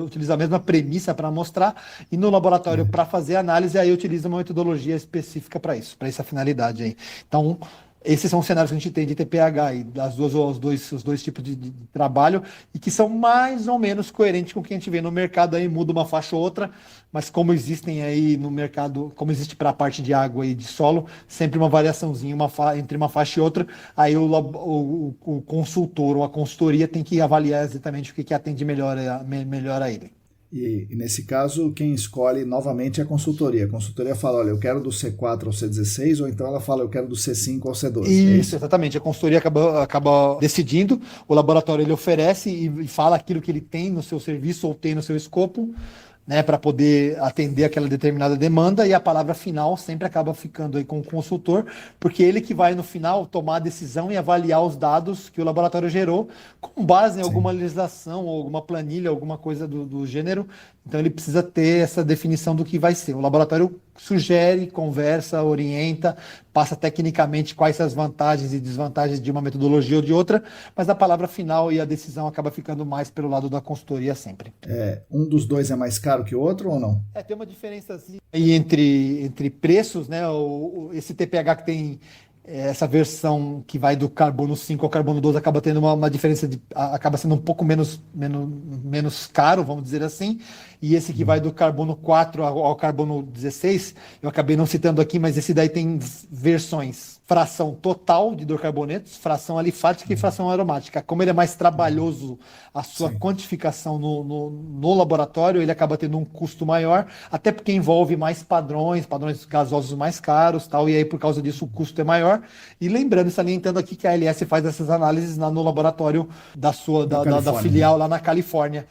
utiliza a mesma premissa para amostrar, e no laboratório para fazer análise, aí utiliza uma metodologia específica para isso, para essa finalidade aí. Então, esses são os cenários que a gente tem de TPH aí, os dois tipos de trabalho, e que são mais ou menos coerentes com o que a gente vê no mercado aí, muda uma faixa ou outra, mas como existem aí no mercado, como existe para a parte de água e de solo, sempre uma variaçãozinha entre uma faixa e outra, aí o consultor ou a consultoria tem que avaliar exatamente o que atende melhor a ele. E nesse caso, quem escolhe novamente é a consultoria. A consultoria fala, olha, eu quero do C4 ao C16, ou então ela fala, eu quero do C5 ao C12. Isso, exatamente. A consultoria acaba decidindo, o laboratório ele oferece e fala aquilo que ele tem no seu serviço ou tem no seu escopo, né, para poder atender aquela determinada demanda, e a palavra final sempre acaba ficando aí com o consultor, porque ele que vai no final tomar a decisão e avaliar os dados que o laboratório gerou com base em alguma legislação ou alguma planilha, alguma coisa do gênero. Então ele precisa ter essa definição do que vai ser. O laboratório sugere, conversa, orienta, passa tecnicamente quais são as vantagens e desvantagens de uma metodologia ou de outra, mas a palavra final e a decisão acaba ficando mais pelo lado da consultoria sempre. Um dos dois é mais caro que o outro ou não? Tem uma diferença aí entre preços, né? Esse TPH que tem essa versão que vai do carbono 5 ao carbono 12 acaba tendo uma diferença, acaba sendo um pouco menos caro, vamos dizer assim, e esse que vai do carbono 4 ao carbono 16, eu acabei não citando aqui, mas esse daí tem versões, fração total de hidrocarbonetos, fração alifática e fração aromática. Como ele é mais trabalhoso a sua quantificação no laboratório, ele acaba tendo um custo maior, até porque envolve mais padrões gasosos mais caros, tal, e aí por causa disso o custo é maior. E lembrando, salientando aqui que a ALS faz essas análises no laboratório da filial lá na Califórnia,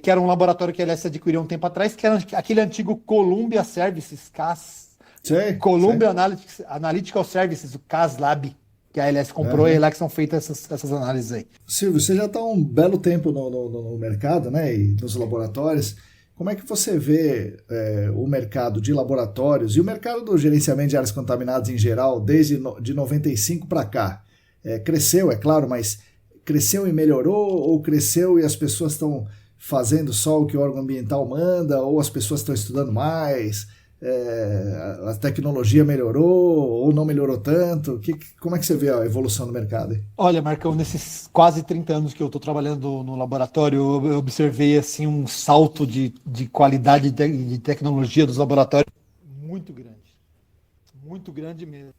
que era um laboratório que a ALS adquiriu um tempo atrás, que era aquele antigo Columbia Services, CAS, Columbia Analytical Services, o CAS Lab, que a ALS comprou, e é lá que são feitas essas análises aí. Silvio, você já está um belo tempo no mercado, né, e nos laboratórios. Como é que você vê o mercado de laboratórios e o mercado do gerenciamento de áreas contaminadas em geral desde de 95 para cá? Cresceu, é claro, mas cresceu e melhorou, ou cresceu e as pessoas estão fazendo só o que o órgão ambiental manda, ou as pessoas estão estudando mais, a tecnologia melhorou ou não melhorou tanto? Como é que você vê a evolução do mercado? Olha, Marcão, nesses quase 30 anos que eu estou trabalhando no laboratório, eu observei assim, um salto de qualidade de tecnologia dos laboratórios muito grande mesmo.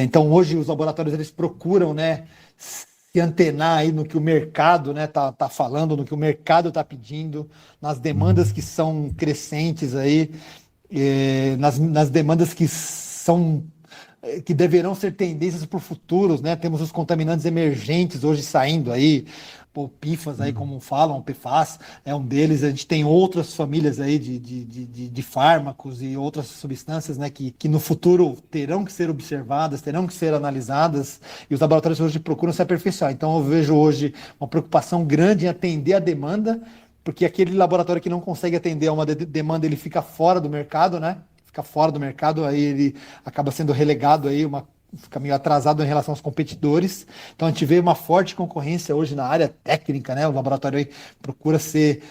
Então, hoje, os laboratórios eles procuram, né, se antenar aí no que o mercado, né, tá falando, no que o mercado está pedindo, nas demandas que são crescentes aí, nas demandas que deverão ser tendências para o futuro, né? Temos os contaminantes emergentes hoje saindo aí, o PFAS aí, como falam, o PFAS é um deles. A gente tem outras famílias aí de fármacos e outras substâncias, né, que no futuro terão que ser observadas, terão que ser analisadas, e os laboratórios hoje procuram se aperfeiçoar. Então eu vejo hoje uma preocupação grande em atender a demanda, porque aquele laboratório que não consegue atender a uma demanda, ele fica fora do mercado, né? Fica fora do mercado, aí ele acaba sendo relegado aí, fica meio atrasado em relação aos competidores. Então a gente vê uma forte concorrência hoje na área técnica, né? O laboratório aí procura ser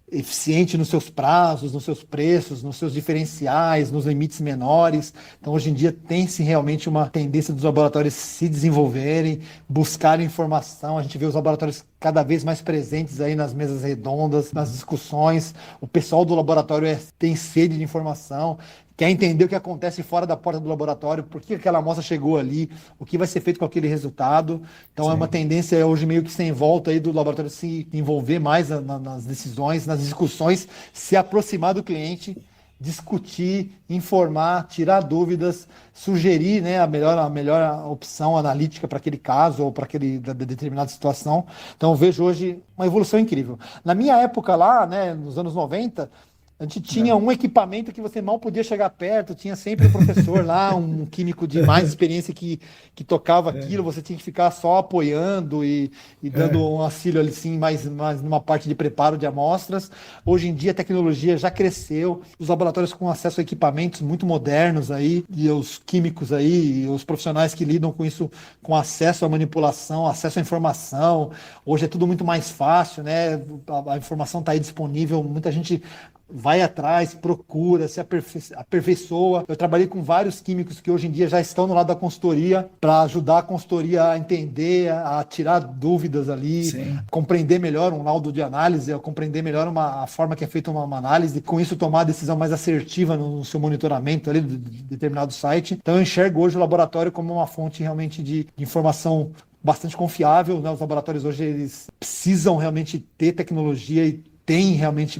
eficiente nos seus prazos, nos seus preços, nos seus diferenciais, nos limites menores. Então, hoje em dia, tem-se realmente uma tendência dos laboratórios se desenvolverem, buscarem informação. A gente vê os laboratórios cada vez mais presentes aí nas mesas redondas, nas discussões. O pessoal do laboratório tem sede de informação, quer entender o que acontece fora da porta do laboratório, por que aquela amostra chegou ali, o que vai ser feito com aquele resultado. Então, sim, é uma tendência hoje meio que sem volta aí do laboratório se envolver mais nas decisões, nas discussões, se aproximar do cliente, discutir, informar, tirar dúvidas, sugerir, né, a melhor opção analítica para aquele caso ou para aquele determinada situação. Então, eu vejo hoje uma evolução incrível. Na minha época lá, né, nos anos 90, a gente tinha um equipamento que você mal podia chegar perto, tinha sempre um professor lá, um químico de mais experiência que tocava aquilo, você tinha que ficar só apoiando e dando um auxílio ali, sim, mais numa parte de preparo de amostras. Hoje em dia a tecnologia já cresceu, os laboratórios com acesso a equipamentos muito modernos aí, e os químicos aí, e os profissionais que lidam com isso, com acesso à manipulação, acesso à informação. Hoje é tudo muito mais fácil, né? A informação está aí disponível, muita gente vai atrás, procura, se aperfeiçoa. Eu trabalhei com vários químicos que hoje em dia já estão no lado da consultoria para ajudar a consultoria a entender, a tirar dúvidas ali, sim, compreender melhor um laudo de análise, a compreender melhor a forma que é feita uma análise, e com isso tomar a decisão mais assertiva no seu monitoramento ali de determinado site. Então eu enxergo hoje o laboratório como uma fonte realmente de informação bastante confiável, né? Os laboratórios hoje eles precisam realmente ter tecnologia e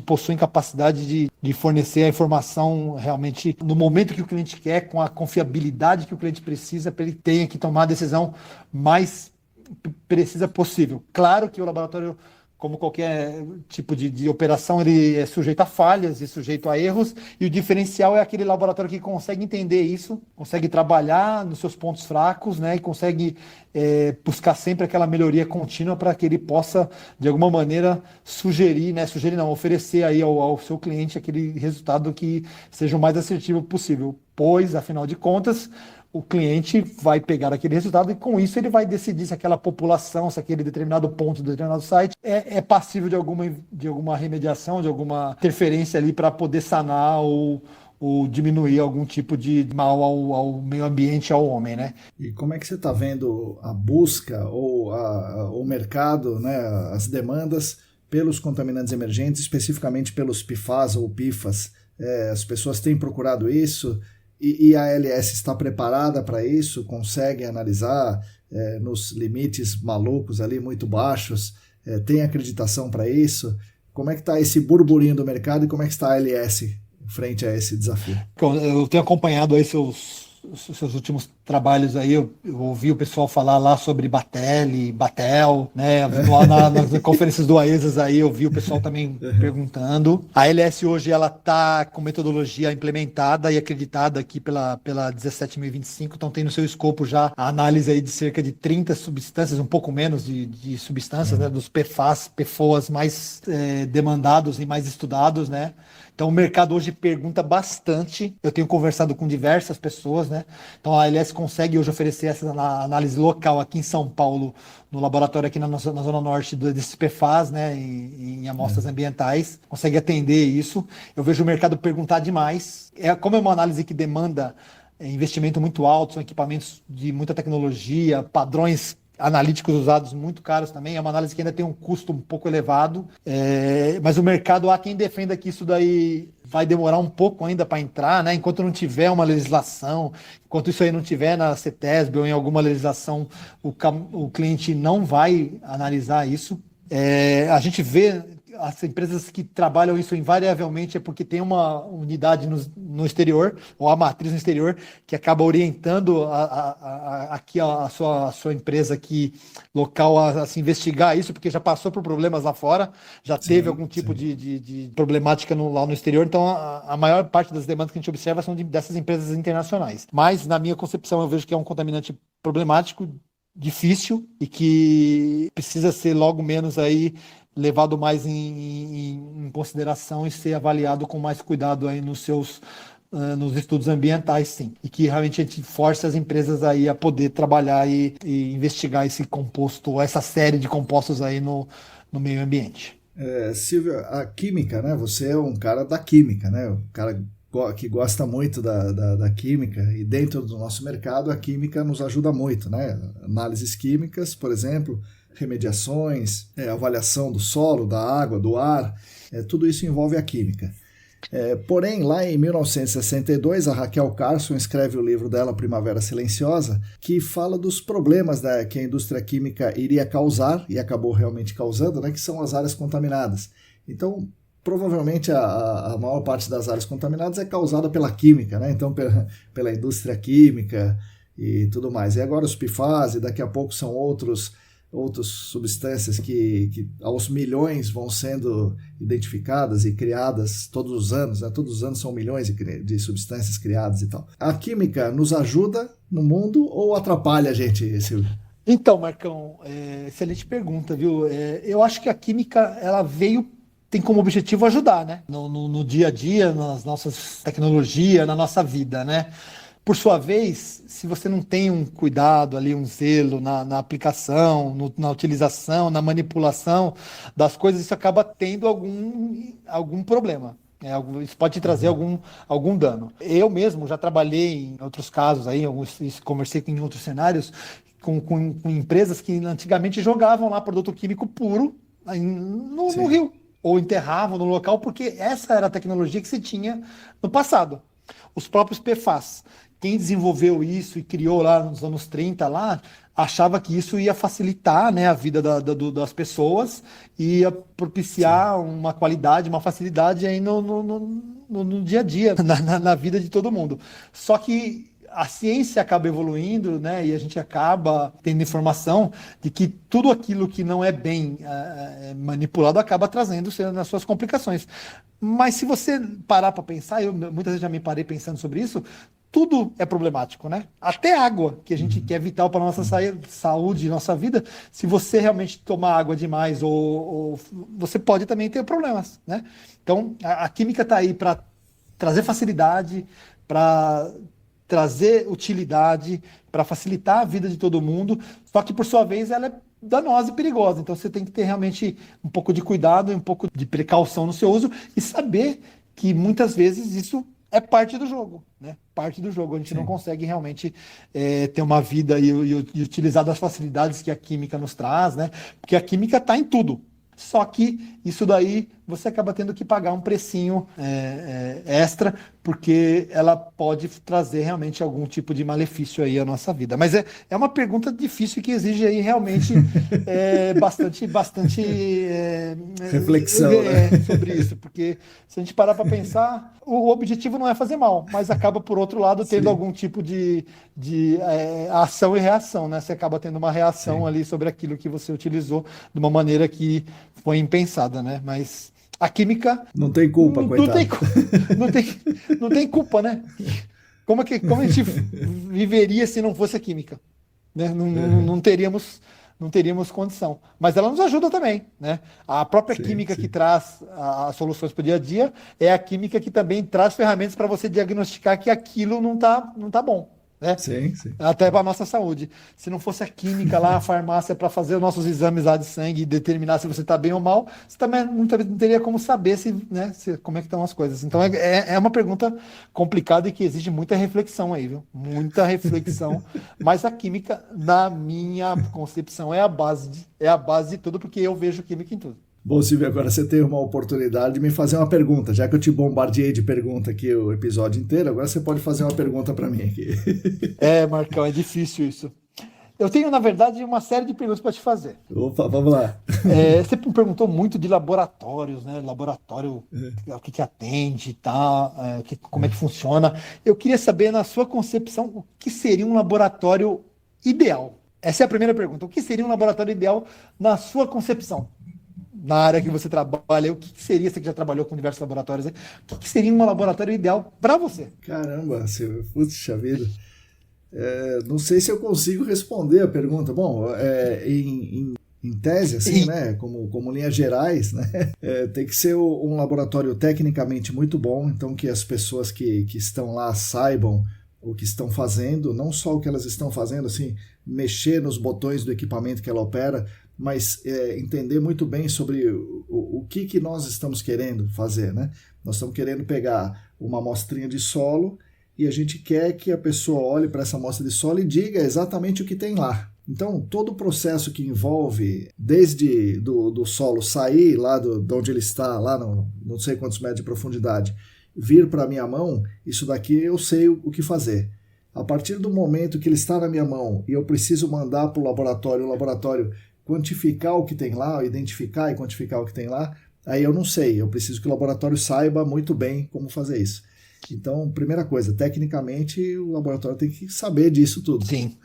possuem capacidade de fornecer a informação realmente no momento que o cliente quer, com a confiabilidade que o cliente precisa, para ele ter que tomar a decisão mais precisa possível. Claro que o laboratório, como qualquer tipo de operação, ele é sujeito a falhas e sujeito a erros, e o diferencial é aquele laboratório que consegue entender isso, consegue trabalhar nos seus pontos fracos, né, e consegue buscar sempre aquela melhoria contínua para que ele possa, de alguma maneira, oferecer aí ao seu cliente aquele resultado que seja o mais assertivo possível, pois, afinal de contas, o cliente vai pegar aquele resultado e com isso ele vai decidir se aquela população, se aquele determinado ponto, determinado site é passível de alguma remediação, de alguma interferência ali para poder sanar ou diminuir algum tipo de mal ao meio ambiente, ao homem, né? E como é que você está vendo a busca ou o mercado, né, as demandas pelos contaminantes emergentes, especificamente pelos PFAS ou PFAS? As pessoas têm procurado isso? E a ALS está preparada para isso? Consegue analisar nos limites malucos ali, muito baixos? Tem acreditação para isso? Como é que está esse burburinho do mercado e como é que está a ALS frente a esse desafio? Eu tenho acompanhado aí seus últimos trabalhos aí, eu ouvi o pessoal falar lá sobre Batel, né? Lá nas conferências do AESAS aí, eu vi o pessoal também perguntando. A LS hoje, ela tá com metodologia implementada e acreditada aqui pela 17.025, então tem no seu escopo já a análise aí de cerca de 30 substâncias, um pouco menos de substâncias, né? Dos PFAS, PFOAs mais demandados e mais estudados, né? Então o mercado hoje pergunta bastante. Eu tenho conversado com diversas pessoas, né? Então a ALS consegue hoje oferecer essa análise local aqui em São Paulo, no laboratório aqui na Zona Norte desses PFAS, né? Em amostras ambientais. Consegue atender isso. Eu vejo o mercado perguntar demais. Como é uma análise que demanda investimento muito alto, são equipamentos de muita tecnologia, padrões analíticos usados muito caros também, é uma análise que ainda tem um custo um pouco elevado, mas o mercado, há quem defenda que isso daí vai demorar um pouco ainda para entrar, né? Enquanto não tiver uma legislação, enquanto isso aí não tiver na CETESB ou em alguma legislação, o cliente não vai analisar isso. A gente vê as empresas que trabalham isso invariavelmente é porque tem uma unidade no exterior, ou a matriz no exterior, que acaba orientando aqui a sua empresa aqui local a se investigar isso, porque já passou por problemas lá fora, já teve algum tipo de problemática lá no exterior, então a maior parte das demandas que a gente observa são dessas empresas internacionais. Mas, na minha concepção, eu vejo que é um contaminante problemático, difícil e que precisa ser logo menos aí levado mais em consideração e ser avaliado com mais cuidado aí nos estudos ambientais, sim. E que realmente a gente force as empresas aí a poder trabalhar e investigar esse composto, essa série de compostos aí no meio ambiente. Silvio, a química, né? Você é um cara da química, né? Um cara que gosta muito da química, e dentro do nosso mercado a química nos ajuda muito, né? Análises químicas, por exemplo, remediações, avaliação do solo, da água, do ar, tudo isso envolve a química. Porém, lá em 1962, a Raquel Carson escreve o livro dela, Primavera Silenciosa, que fala dos problemas que a indústria química iria causar, e acabou realmente causando, né, que são as áreas contaminadas. Então, provavelmente a maior parte das áreas contaminadas é causada pela química, né? Então pela indústria química e tudo mais. E agora os PFAS, e daqui a pouco são outras substâncias que aos milhões vão sendo identificadas e criadas todos os anos, né? Todos os anos são milhões de substâncias criadas e tal. A química nos ajuda no mundo ou atrapalha a gente, Silvio? Então, Marcão, excelente pergunta, viu? Eu acho que a química, ela tem como objetivo ajudar, né? No dia a dia, nas nossas tecnologias, na nossa vida, né? Por sua vez, se você não tem um cuidado ali, um zelo na aplicação, na utilização, na manipulação das coisas, isso acaba tendo algum problema. Isso pode te trazer algum dano. Eu mesmo já trabalhei em outros casos, aí, conversei em outros cenários, com empresas que antigamente jogavam lá produto químico puro no rio, ou enterravam no local, porque essa era a tecnologia que se tinha no passado. Os próprios PFAS. Quem desenvolveu isso e criou lá nos anos 30, lá, achava que isso ia facilitar, né, a vida das pessoas e ia propiciar uma qualidade, uma facilidade aí no dia a dia, na vida de todo mundo. Só que a ciência acaba evoluindo, né, e a gente acaba tendo informação de que tudo aquilo que não é bem manipulado acaba trazendo nas suas complicações. Mas se você parar para pensar, eu muitas vezes já me parei pensando sobre isso, tudo é problemático, né? Até água, que a gente quer vital para a nossa saúde, nossa vida, se você realmente tomar água demais, ou você pode também ter problemas, né? Então, a química está aí para trazer facilidade, para trazer utilidade, para facilitar a vida de todo mundo, só que, por sua vez, ela é danosa e perigosa. Então, você tem que ter realmente um pouco de cuidado e um pouco de precaução no seu uso e saber que, muitas vezes, isso é parte do jogo, né? Parte do jogo. A gente não consegue realmente ter uma vida e utilizar das facilidades que a química nos traz, né? Porque a química está em tudo. Só que isso daí você acaba tendo que pagar um precinho extra, porque ela pode trazer realmente algum tipo de malefício aí à nossa vida. Mas é uma pergunta difícil que exige aí realmente bastante reflexão, né? sobre isso, porque se a gente parar para pensar, o objetivo não é fazer mal, mas acaba, por outro lado, tendo Sim. algum tipo de ação e reação, né? Você acaba tendo uma reação Sim. ali sobre aquilo que você utilizou de uma maneira que foi impensada, né? Mas a química não tem culpa, coitado. Não tem culpa, né? Como a gente viveria se não fosse a química? Né? Não teríamos condição. Mas ela nos ajuda também, né? A própria Sim, química que sim. traz as soluções para o dia a dia é a química que também traz ferramentas para você diagnosticar que aquilo não tá bom, né? Sim, sim. Até para a nossa saúde. Se não fosse a química lá, a farmácia, para fazer os nossos exames lá de sangue e determinar se você está bem ou mal, você também não teria como saber né, como é que estão as coisas. Então é uma pergunta complicada e que exige muita reflexão aí, viu? Muita reflexão. Mas a química, na minha concepção, é a base de tudo, porque eu vejo química em tudo. Bom, Silvio, agora você tem uma oportunidade de me fazer uma pergunta. Já que eu te bombardeei de pergunta aqui o episódio inteiro, agora você pode fazer uma pergunta para mim aqui. Marcão, é difícil isso. Eu tenho, na verdade, uma série de perguntas para te fazer. Opa, vamos lá. Você me perguntou muito de laboratórios, né? Laboratório, o que atende e tal, como é que funciona. Eu queria saber, na sua concepção, o que seria um laboratório ideal? Essa é a primeira pergunta. O que seria um laboratório ideal na sua concepção? Na área que você trabalha, o que seria, você que já trabalhou com diversos laboratórios, o que seria um laboratório ideal para você? Caramba, Silvio, puxa vida. Não sei se eu consigo responder a pergunta. Bom, em tese, assim, né, como linhas gerais, né, tem que ser um laboratório tecnicamente muito bom, então que as pessoas que estão lá saibam o que estão fazendo, não só o que elas estão fazendo, assim, mexer nos botões do equipamento que ela opera, mas entender muito bem sobre o que nós estamos querendo fazer, né? Nós estamos querendo pegar uma amostrinha de solo e a gente quer que a pessoa olhe para essa amostra de solo e diga exatamente o que tem lá. Então, todo o processo que envolve, desde do solo sair lá de onde ele está, lá não sei quantos metros de profundidade, vir para a minha mão, isso daqui eu sei o que fazer. A partir do momento que ele está na minha mão e eu preciso mandar para o laboratório quantificar o que tem lá, identificar e quantificar o que tem lá, aí eu não sei, eu preciso que o laboratório saiba muito bem como fazer isso. Então, primeira coisa, tecnicamente o laboratório tem que saber disso tudo. Sim,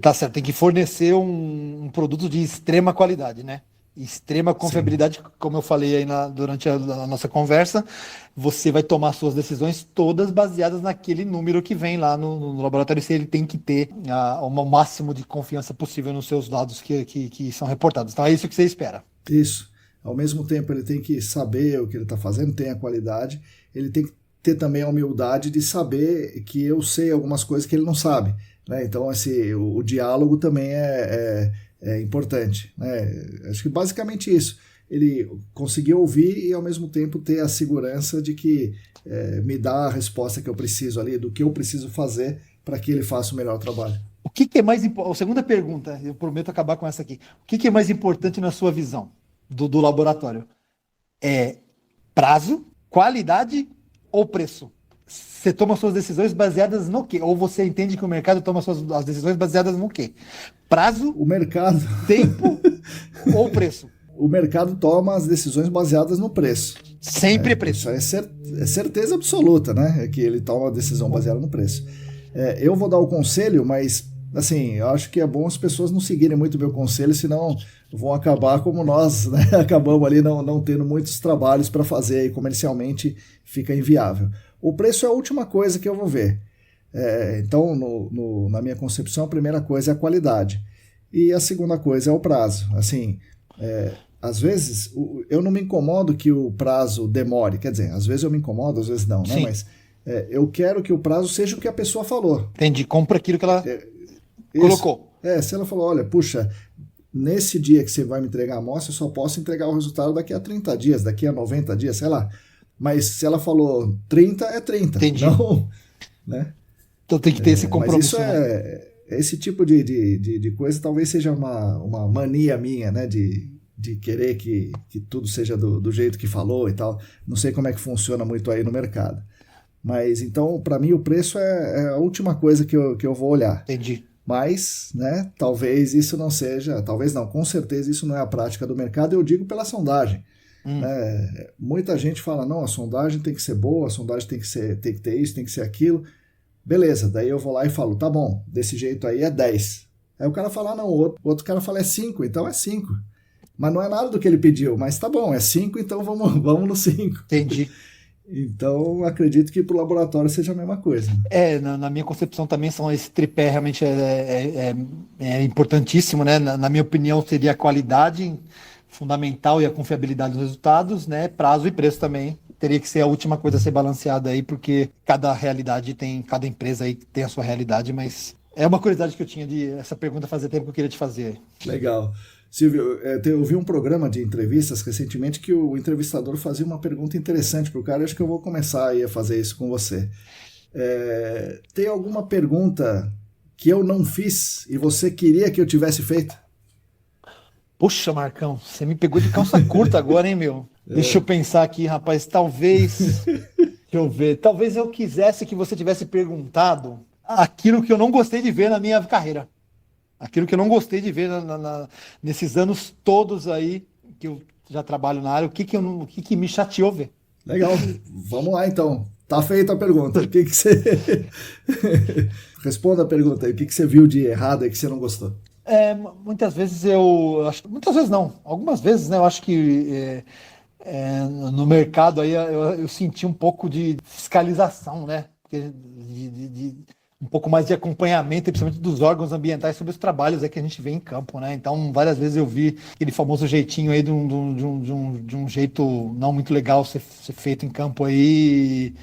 tá certo, tem que fornecer um produto de extrema qualidade, né? Extrema confiabilidade, como eu falei aí durante a nossa conversa, você vai tomar suas decisões todas baseadas naquele número que vem lá no laboratório, se ele tem que ter o máximo de confiança possível nos seus dados que são reportados. Então é isso que você espera. Isso. Ao mesmo tempo ele tem que saber o que ele está fazendo, tem a qualidade, ele tem que ter também a humildade de saber que eu sei algumas coisas que ele não sabe, né? Então o diálogo também é importante, né? Acho que basicamente isso. Ele conseguir ouvir e ao mesmo tempo ter a segurança de que me dá a resposta que eu preciso ali, do que eu preciso fazer para que ele faça o melhor trabalho. O que é mais importante? A segunda pergunta, eu prometo acabar com essa aqui. O que é mais importante na sua visão do laboratório? É prazo, qualidade ou preço? Você toma suas decisões baseadas no quê? Ou você entende que o mercado toma as decisões baseadas no quê? Prazo, o mercado, tempo ou preço? O mercado toma as decisões baseadas no preço. Sempre preço. Isso é certeza absoluta, né? É que ele toma a decisão baseada no preço. Eu vou dar o conselho, mas assim, eu acho que é bom as pessoas não seguirem muito o meu conselho, senão vão acabar como nós, né? Acabamos ali não tendo muitos trabalhos para fazer e comercialmente fica inviável. O preço é a última coisa que eu vou ver. Então, na minha concepção, a primeira coisa é a qualidade. E a segunda coisa é o prazo. Assim, às vezes, eu não me incomodo que o prazo demore. Quer dizer, às vezes eu me incomodo, às vezes não, né? Mas eu quero que o prazo seja o que a pessoa falou. Entendi. Compra aquilo que ela colocou. Se ela falou, olha, puxa, nesse dia que você vai me entregar a amostra, eu só posso entregar o resultado daqui a 30 dias, daqui a 90 dias, sei lá. Mas se ela falou 30, é 30. Entendi. Não, né? Então tem que ter esse compromisso. Mas isso esse tipo de coisa talvez seja uma mania minha, né? De de querer que tudo seja do jeito que falou e tal. Não sei como é que funciona muito aí no mercado. Mas então, para mim, o preço é a última coisa que eu vou olhar. Entendi. Mas, né, talvez isso não seja, talvez não, com certeza isso não é a prática do mercado, eu digo pela sondagem. Muita gente fala, não, a sondagem tem que ser boa, a sondagem tem que ter isso, tem que ser aquilo. Beleza, daí eu vou lá e falo, tá bom, desse jeito aí é 10. Aí o cara fala, não, o outro cara fala é 5, então é 5. Mas não é nada do que ele pediu, mas tá bom, é 5, então vamos no 5. Entendi. Então, acredito que para o laboratório seja a mesma coisa. Na minha concepção também esse tripé realmente é importantíssimo, né? Na minha opinião, seria a qualidade fundamental e a confiabilidade dos resultados, né? Prazo e preço também. Teria que ser a última coisa a ser balanceada aí, porque cada empresa aí tem a sua realidade, mas é uma curiosidade que eu tinha essa pergunta fazia tempo que eu queria te fazer. Legal. Silvio, eu vi um programa de entrevistas recentemente que o entrevistador fazia uma pergunta interessante para o cara, acho que eu vou começar aí a fazer isso com você. Tem alguma pergunta que eu não fiz e você queria que eu tivesse feito? Puxa, Marcão, você me pegou de calça curta agora, hein, meu? Deixa eu pensar aqui, rapaz, talvez... Deixa eu ver, talvez eu quisesse que você tivesse perguntado aquilo que eu não gostei de ver na minha carreira. Aquilo que eu não gostei de ver nesses anos todos aí que eu já trabalho na área, o que me chateou ver. Legal, vamos lá então. Tá feita a pergunta. O que você... Responda a pergunta aí. O que você viu de errado e que você não gostou? Muitas vezes muitas vezes não, algumas vezes, né? Eu acho que no mercado aí eu senti um pouco de fiscalização, né? Um pouco mais de acompanhamento, principalmente dos órgãos ambientais sobre os trabalhos que a gente vê em campo, né? Então, várias vezes eu vi aquele famoso jeitinho aí de um jeito não muito legal ser feito em campo aí.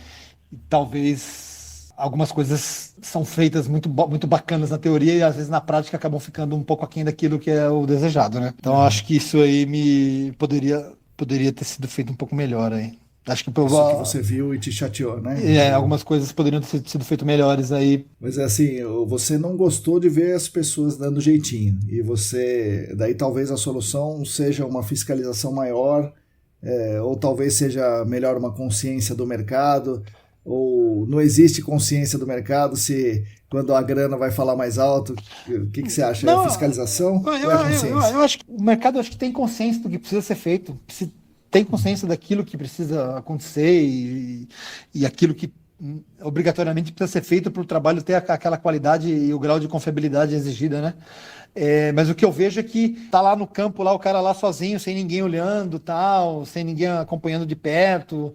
E talvez algumas coisas são feitas muito bacanas na teoria e às vezes na prática acabam ficando um pouco aquém daquilo que é o desejado, né? Então, acho que isso aí poderia ter sido feito um pouco melhor aí. Acho que isso que você viu e te chateou, né? Algumas coisas poderiam ter sido feitas melhores aí. Mas assim, você não gostou de ver as pessoas dando jeitinho. E daí talvez a solução seja uma fiscalização maior, ou talvez seja melhor uma consciência do mercado, ou não existe consciência do mercado se quando a grana vai falar mais alto. O que você acha? Não, é a fiscalização ou é a consciência? Eu acho que o mercado tem consciência do que precisa ser feito. Tem consciência daquilo que precisa acontecer e aquilo que obrigatoriamente precisa ser feito para o trabalho ter aquela qualidade e o grau de confiabilidade exigida, né? Mas o que eu vejo é que tá lá no campo, lá o cara lá sozinho, sem ninguém olhando, tal, sem ninguém acompanhando de perto,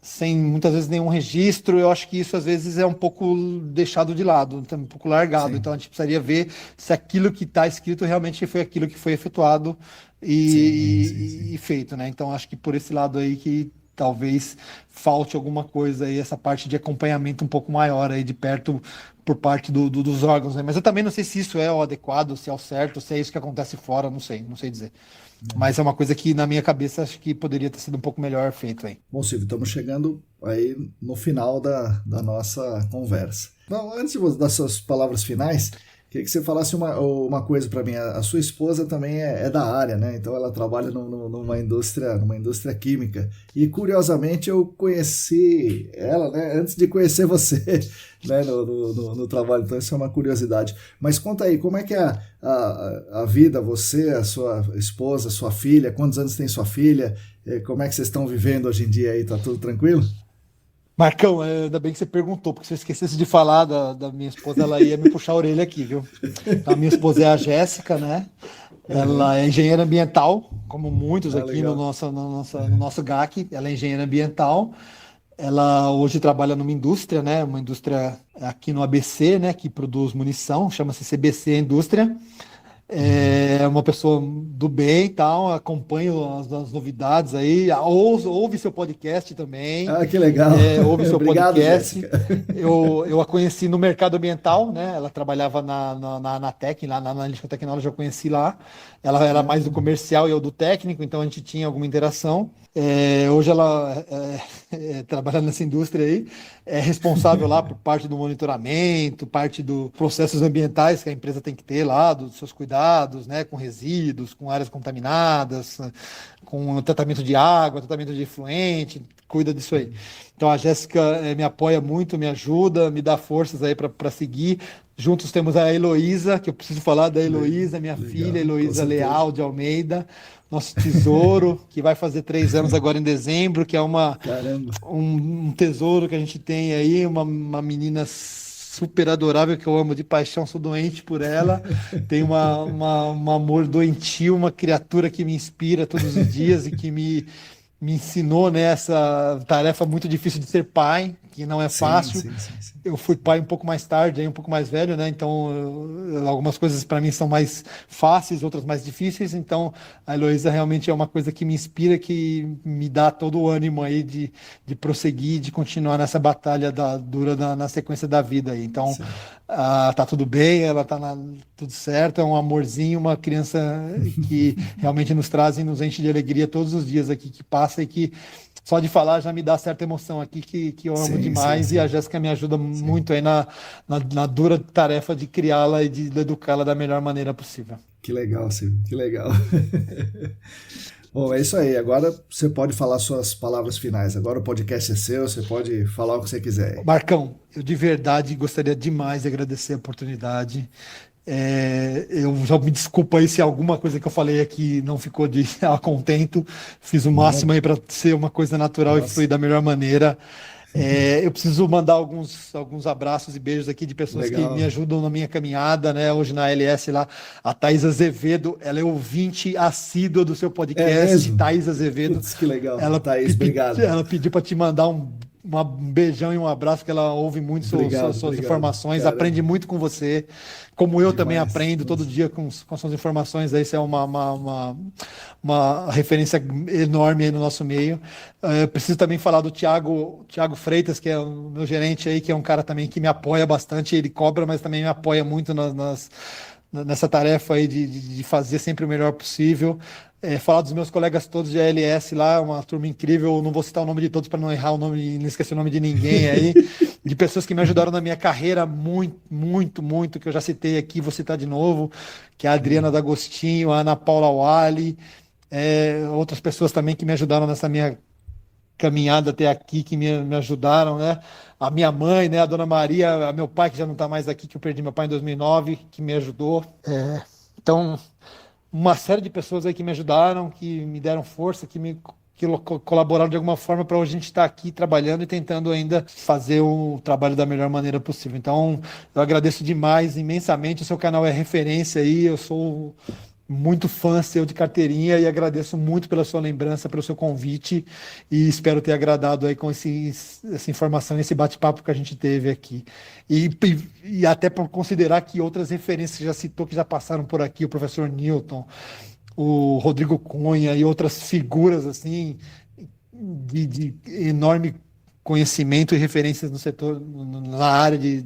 sem muitas vezes nenhum registro. Eu acho que isso às vezes é um pouco deixado de lado, um pouco largado. Sim. Então a gente precisaria ver se aquilo que está escrito realmente foi aquilo que foi efetuado e feito, né? Então acho que por esse lado aí que talvez falte alguma coisa aí, essa parte de acompanhamento um pouco maior aí de perto por parte dos órgãos, né? Mas eu também não sei se isso é o adequado, se é o certo, se é isso que acontece fora, não sei dizer. Mas é uma coisa que na minha cabeça acho que poderia ter sido um pouco melhor feito aí. Bom, Silvio, estamos chegando aí no final da nossa conversa. Não, antes das suas palavras finais, queria que você falasse uma coisa para mim. A sua esposa também é da área, né? Então ela trabalha numa indústria química. E curiosamente eu conheci ela, né, antes de conhecer você, né, no trabalho. Então isso é uma curiosidade. Mas conta aí, como é que é a vida, você, a sua esposa, a sua filha? Quantos anos tem sua filha? Como é que vocês estão vivendo hoje em dia aí? Tá tudo tranquilo? Marcão, ainda bem que você perguntou, porque se eu esquecesse de falar da minha esposa, ela ia me puxar a orelha aqui, viu? Então, a minha esposa é a Jéssica, né? Ela é engenheira ambiental, como muitos aqui no nosso GAC. Ela é engenheira ambiental. Ela hoje trabalha numa indústria, né? Uma indústria aqui no ABC, né? Que produz munição, chama-se CBC Indústria. É uma pessoa do bem e tal, acompanho as novidades aí, ouve seu podcast também. Ah, que legal. Ouve seu Obrigado, podcast. Jéssica. Eu a conheci no mercado ambiental, né? Ela trabalhava na Tec, lá na Analítica Tecnológica, eu conheci lá. Ela era mais do comercial e eu do técnico, então a gente tinha alguma interação. Hoje ela trabalha nessa indústria aí, é responsável lá por parte do monitoramento, parte dos processos ambientais que a empresa tem que ter lá, dos seus cuidados cuidados, né, com resíduos, com áreas contaminadas, com tratamento de água, tratamento de efluente, cuida disso aí. Então a Jéssica me apoia muito, me ajuda, me dá forças aí para seguir. Juntos temos a Heloísa, que eu preciso falar da Heloísa, minha filha, Heloísa Leal de Almeida, nosso tesouro, que vai fazer 3 anos agora em dezembro, que é um tesouro que a gente tem aí, uma menina super adorável, que eu amo de paixão, sou doente por ela, tem um amor doentio, uma criatura que me inspira todos os dias e que me ensinou, né, essa tarefa muito difícil de ser pai, que não é fácil. Sim. Eu fui pai um pouco mais tarde, aí um pouco mais velho, né? Então algumas coisas para mim são mais fáceis, outras mais difíceis. Então a Heloísa realmente é uma coisa que me inspira, que me dá todo o ânimo aí de prosseguir, de continuar nessa batalha dura na sequência da vida aí. Então tá tudo bem, ela tá tudo certo, é um amorzinho, uma criança que realmente nos traz e nos enche de alegria todos os dias aqui que passa, e que só de falar já me dá certa emoção aqui, que eu amo demais. E a Jéssica me ajuda muito aí na dura tarefa de criá-la e de educá-la da melhor maneira possível. Que legal, Silvio, que legal. Bom, é isso aí. Agora você pode falar suas palavras finais. Agora o podcast é seu, você pode falar o que você quiser. Marcão, eu de verdade gostaria demais de agradecer a oportunidade. Eu já me desculpo aí se alguma coisa que eu falei aqui não ficou a contento. Fiz o máximo aí para ser uma coisa natural e fluir da melhor maneira. Eu preciso mandar alguns abraços e beijos aqui de pessoas que me ajudam na minha caminhada, né? Hoje na LS lá, a Thaís Azevedo, ela é ouvinte assídua do seu podcast. Thaís Azevedo. Putz, que legal. Thaís, obrigado. Ela pediu para te mandar um beijão e um abraço, que ela ouve muito suas informações, aprende muito com você, como eu também aprendo todo dia com suas informações. Aí você é uma referência enorme aí no nosso meio. Preciso também falar do Thiago Freitas, que é o meu gerente aí, que é um cara também que me apoia bastante. Ele cobra, mas também me apoia muito nessa tarefa aí de fazer sempre o melhor possível. Falar dos meus colegas todos de ALS lá, uma turma incrível. Não vou citar o nome de todos para não errar o nome e não esquecer o nome de ninguém aí. De pessoas que me ajudaram na minha carreira muito, muito, muito, que eu já citei aqui, vou citar de novo, que é a Adriana D'Agostinho, a Ana Paula Wally, outras pessoas também que me ajudaram nessa minha caminhada até aqui, que me ajudaram, né? A minha mãe, né? A Dona Maria, meu pai, que já não está mais aqui, que eu perdi meu pai em 2009, que me ajudou. Então, uma série de pessoas aí que me ajudaram, que me deram força, que colaboraram de alguma forma para hoje a gente estar aqui trabalhando e tentando ainda fazer o trabalho da melhor maneira possível. Então, eu agradeço demais, imensamente. O seu canal é referência aí, eu sou muito fã seu de carteirinha e agradeço muito pela sua lembrança, pelo seu convite, e espero ter agradado aí com essa informação, esse bate-papo que a gente teve aqui. E até por considerar que outras referências que já citou, que já passaram por aqui, o professor Newton, o Rodrigo Cunha e outras figuras assim de enorme conhecimento e referências no setor, na área de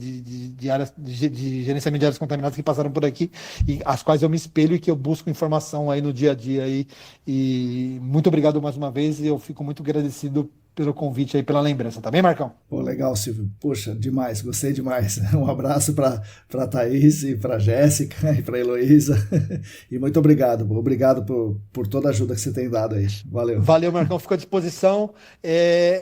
gerenciamento de áreas contaminadas, que passaram por aqui, e as quais eu me espelho e que eu busco informação aí no dia a dia aí. E muito obrigado mais uma vez, e eu fico muito agradecido pelo convite aí, pela lembrança. Tá bem, Marcão? Pô, legal, Silvio. Poxa, demais, gostei demais. Um abraço para Thaís e para Jéssica e para Heloísa. E muito obrigado. Obrigado por toda a ajuda que você tem dado aí. Valeu. Valeu, Marcão. Fico à disposição.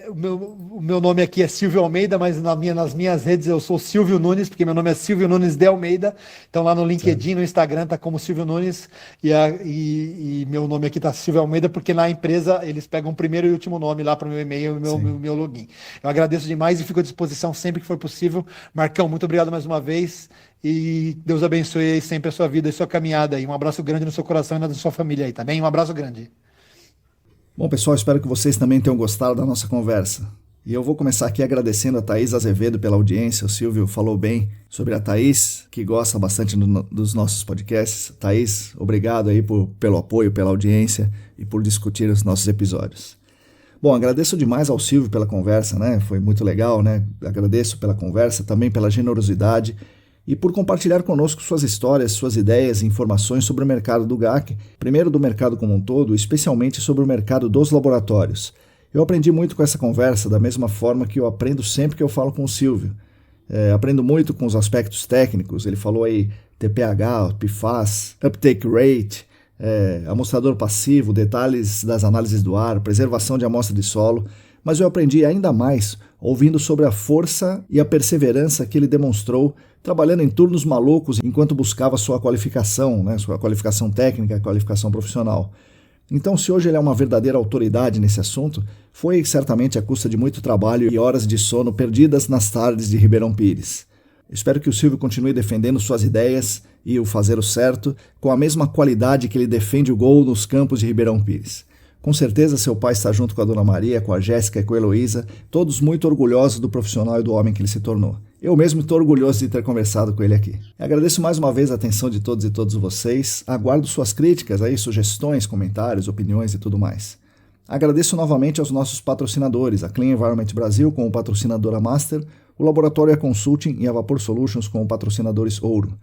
O meu nome aqui é Silvio Almeida, mas nas minhas redes eu sou Silvio Nunes, porque meu nome é Silvio Nunes de Almeida. Então lá no LinkedIn, no Instagram, tá como Silvio Nunes. E meu nome aqui tá Silvio Almeida, porque na empresa eles pegam o primeiro e último nome lá para o meu e-mail, meu login. Eu agradeço demais e fico à disposição sempre que for possível. Marcão, muito obrigado mais uma vez, e Deus abençoe aí sempre a sua vida e sua caminhada aí. Um abraço grande no seu coração e na da sua família aí, tá bem? Um abraço grande. Bom, pessoal, espero que vocês também tenham gostado da nossa conversa. E eu vou começar aqui agradecendo a Thaís Azevedo pela audiência. O Silvio falou bem sobre a Thaís, que gosta bastante dos nossos podcasts. Thaís, obrigado aí pelo apoio, pela audiência e por discutir os nossos episódios. Bom, agradeço demais ao Silvio pela conversa, né? Foi muito legal, né? Agradeço pela conversa, também pela generosidade e por compartilhar conosco suas histórias, suas ideias e informações sobre o mercado do GAC, primeiro do mercado como um todo, especialmente sobre o mercado dos laboratórios. Eu aprendi muito com essa conversa, da mesma forma que eu aprendo sempre que eu falo com o Silvio. Aprendo muito com os aspectos técnicos. Ele falou aí TPH, PFAS, Uptake Rate, amostrador passivo, detalhes das análises do ar, preservação de amostra de solo, mas eu aprendi ainda mais ouvindo sobre a força e a perseverança que ele demonstrou trabalhando em turnos malucos enquanto buscava sua qualificação, sua qualificação técnica, qualificação profissional. Então, se hoje ele é uma verdadeira autoridade nesse assunto, foi certamente à custa de muito trabalho e horas de sono perdidas nas tardes de Ribeirão Pires. Espero que o Silvio continue defendendo suas ideias e o fazer o certo com a mesma qualidade que ele defende o gol nos campos de Ribeirão Pires. Com certeza seu pai está junto com a Dona Maria, com a Jéssica e com a Heloísa, todos muito orgulhosos do profissional e do homem que ele se tornou. Eu mesmo estou orgulhoso de ter conversado com ele aqui. Agradeço mais uma vez a atenção de todos e todas vocês. Aguardo suas críticas, sugestões, comentários, opiniões e tudo mais. Agradeço novamente aos nossos patrocinadores, a Clean Environment Brasil como patrocinadora Master, o Laboratório Consulting e a Vapor Solutions como patrocinadores Ouro.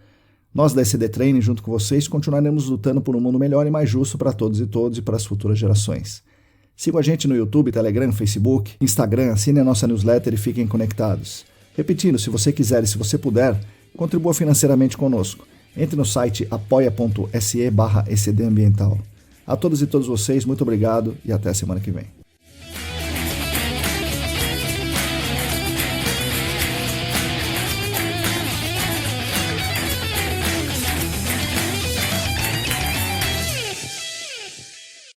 Nós da ECD Training, junto com vocês, continuaremos lutando por um mundo melhor e mais justo para todos e todas e para as futuras gerações. Sigam a gente no YouTube, Telegram, Facebook, Instagram, assinem a nossa newsletter e fiquem conectados. Repetindo, se você quiser e se você puder, contribua financeiramente conosco. Entre no site apoia.se/ECD Ambiental. A todos e todas vocês, muito obrigado e até a semana que vem.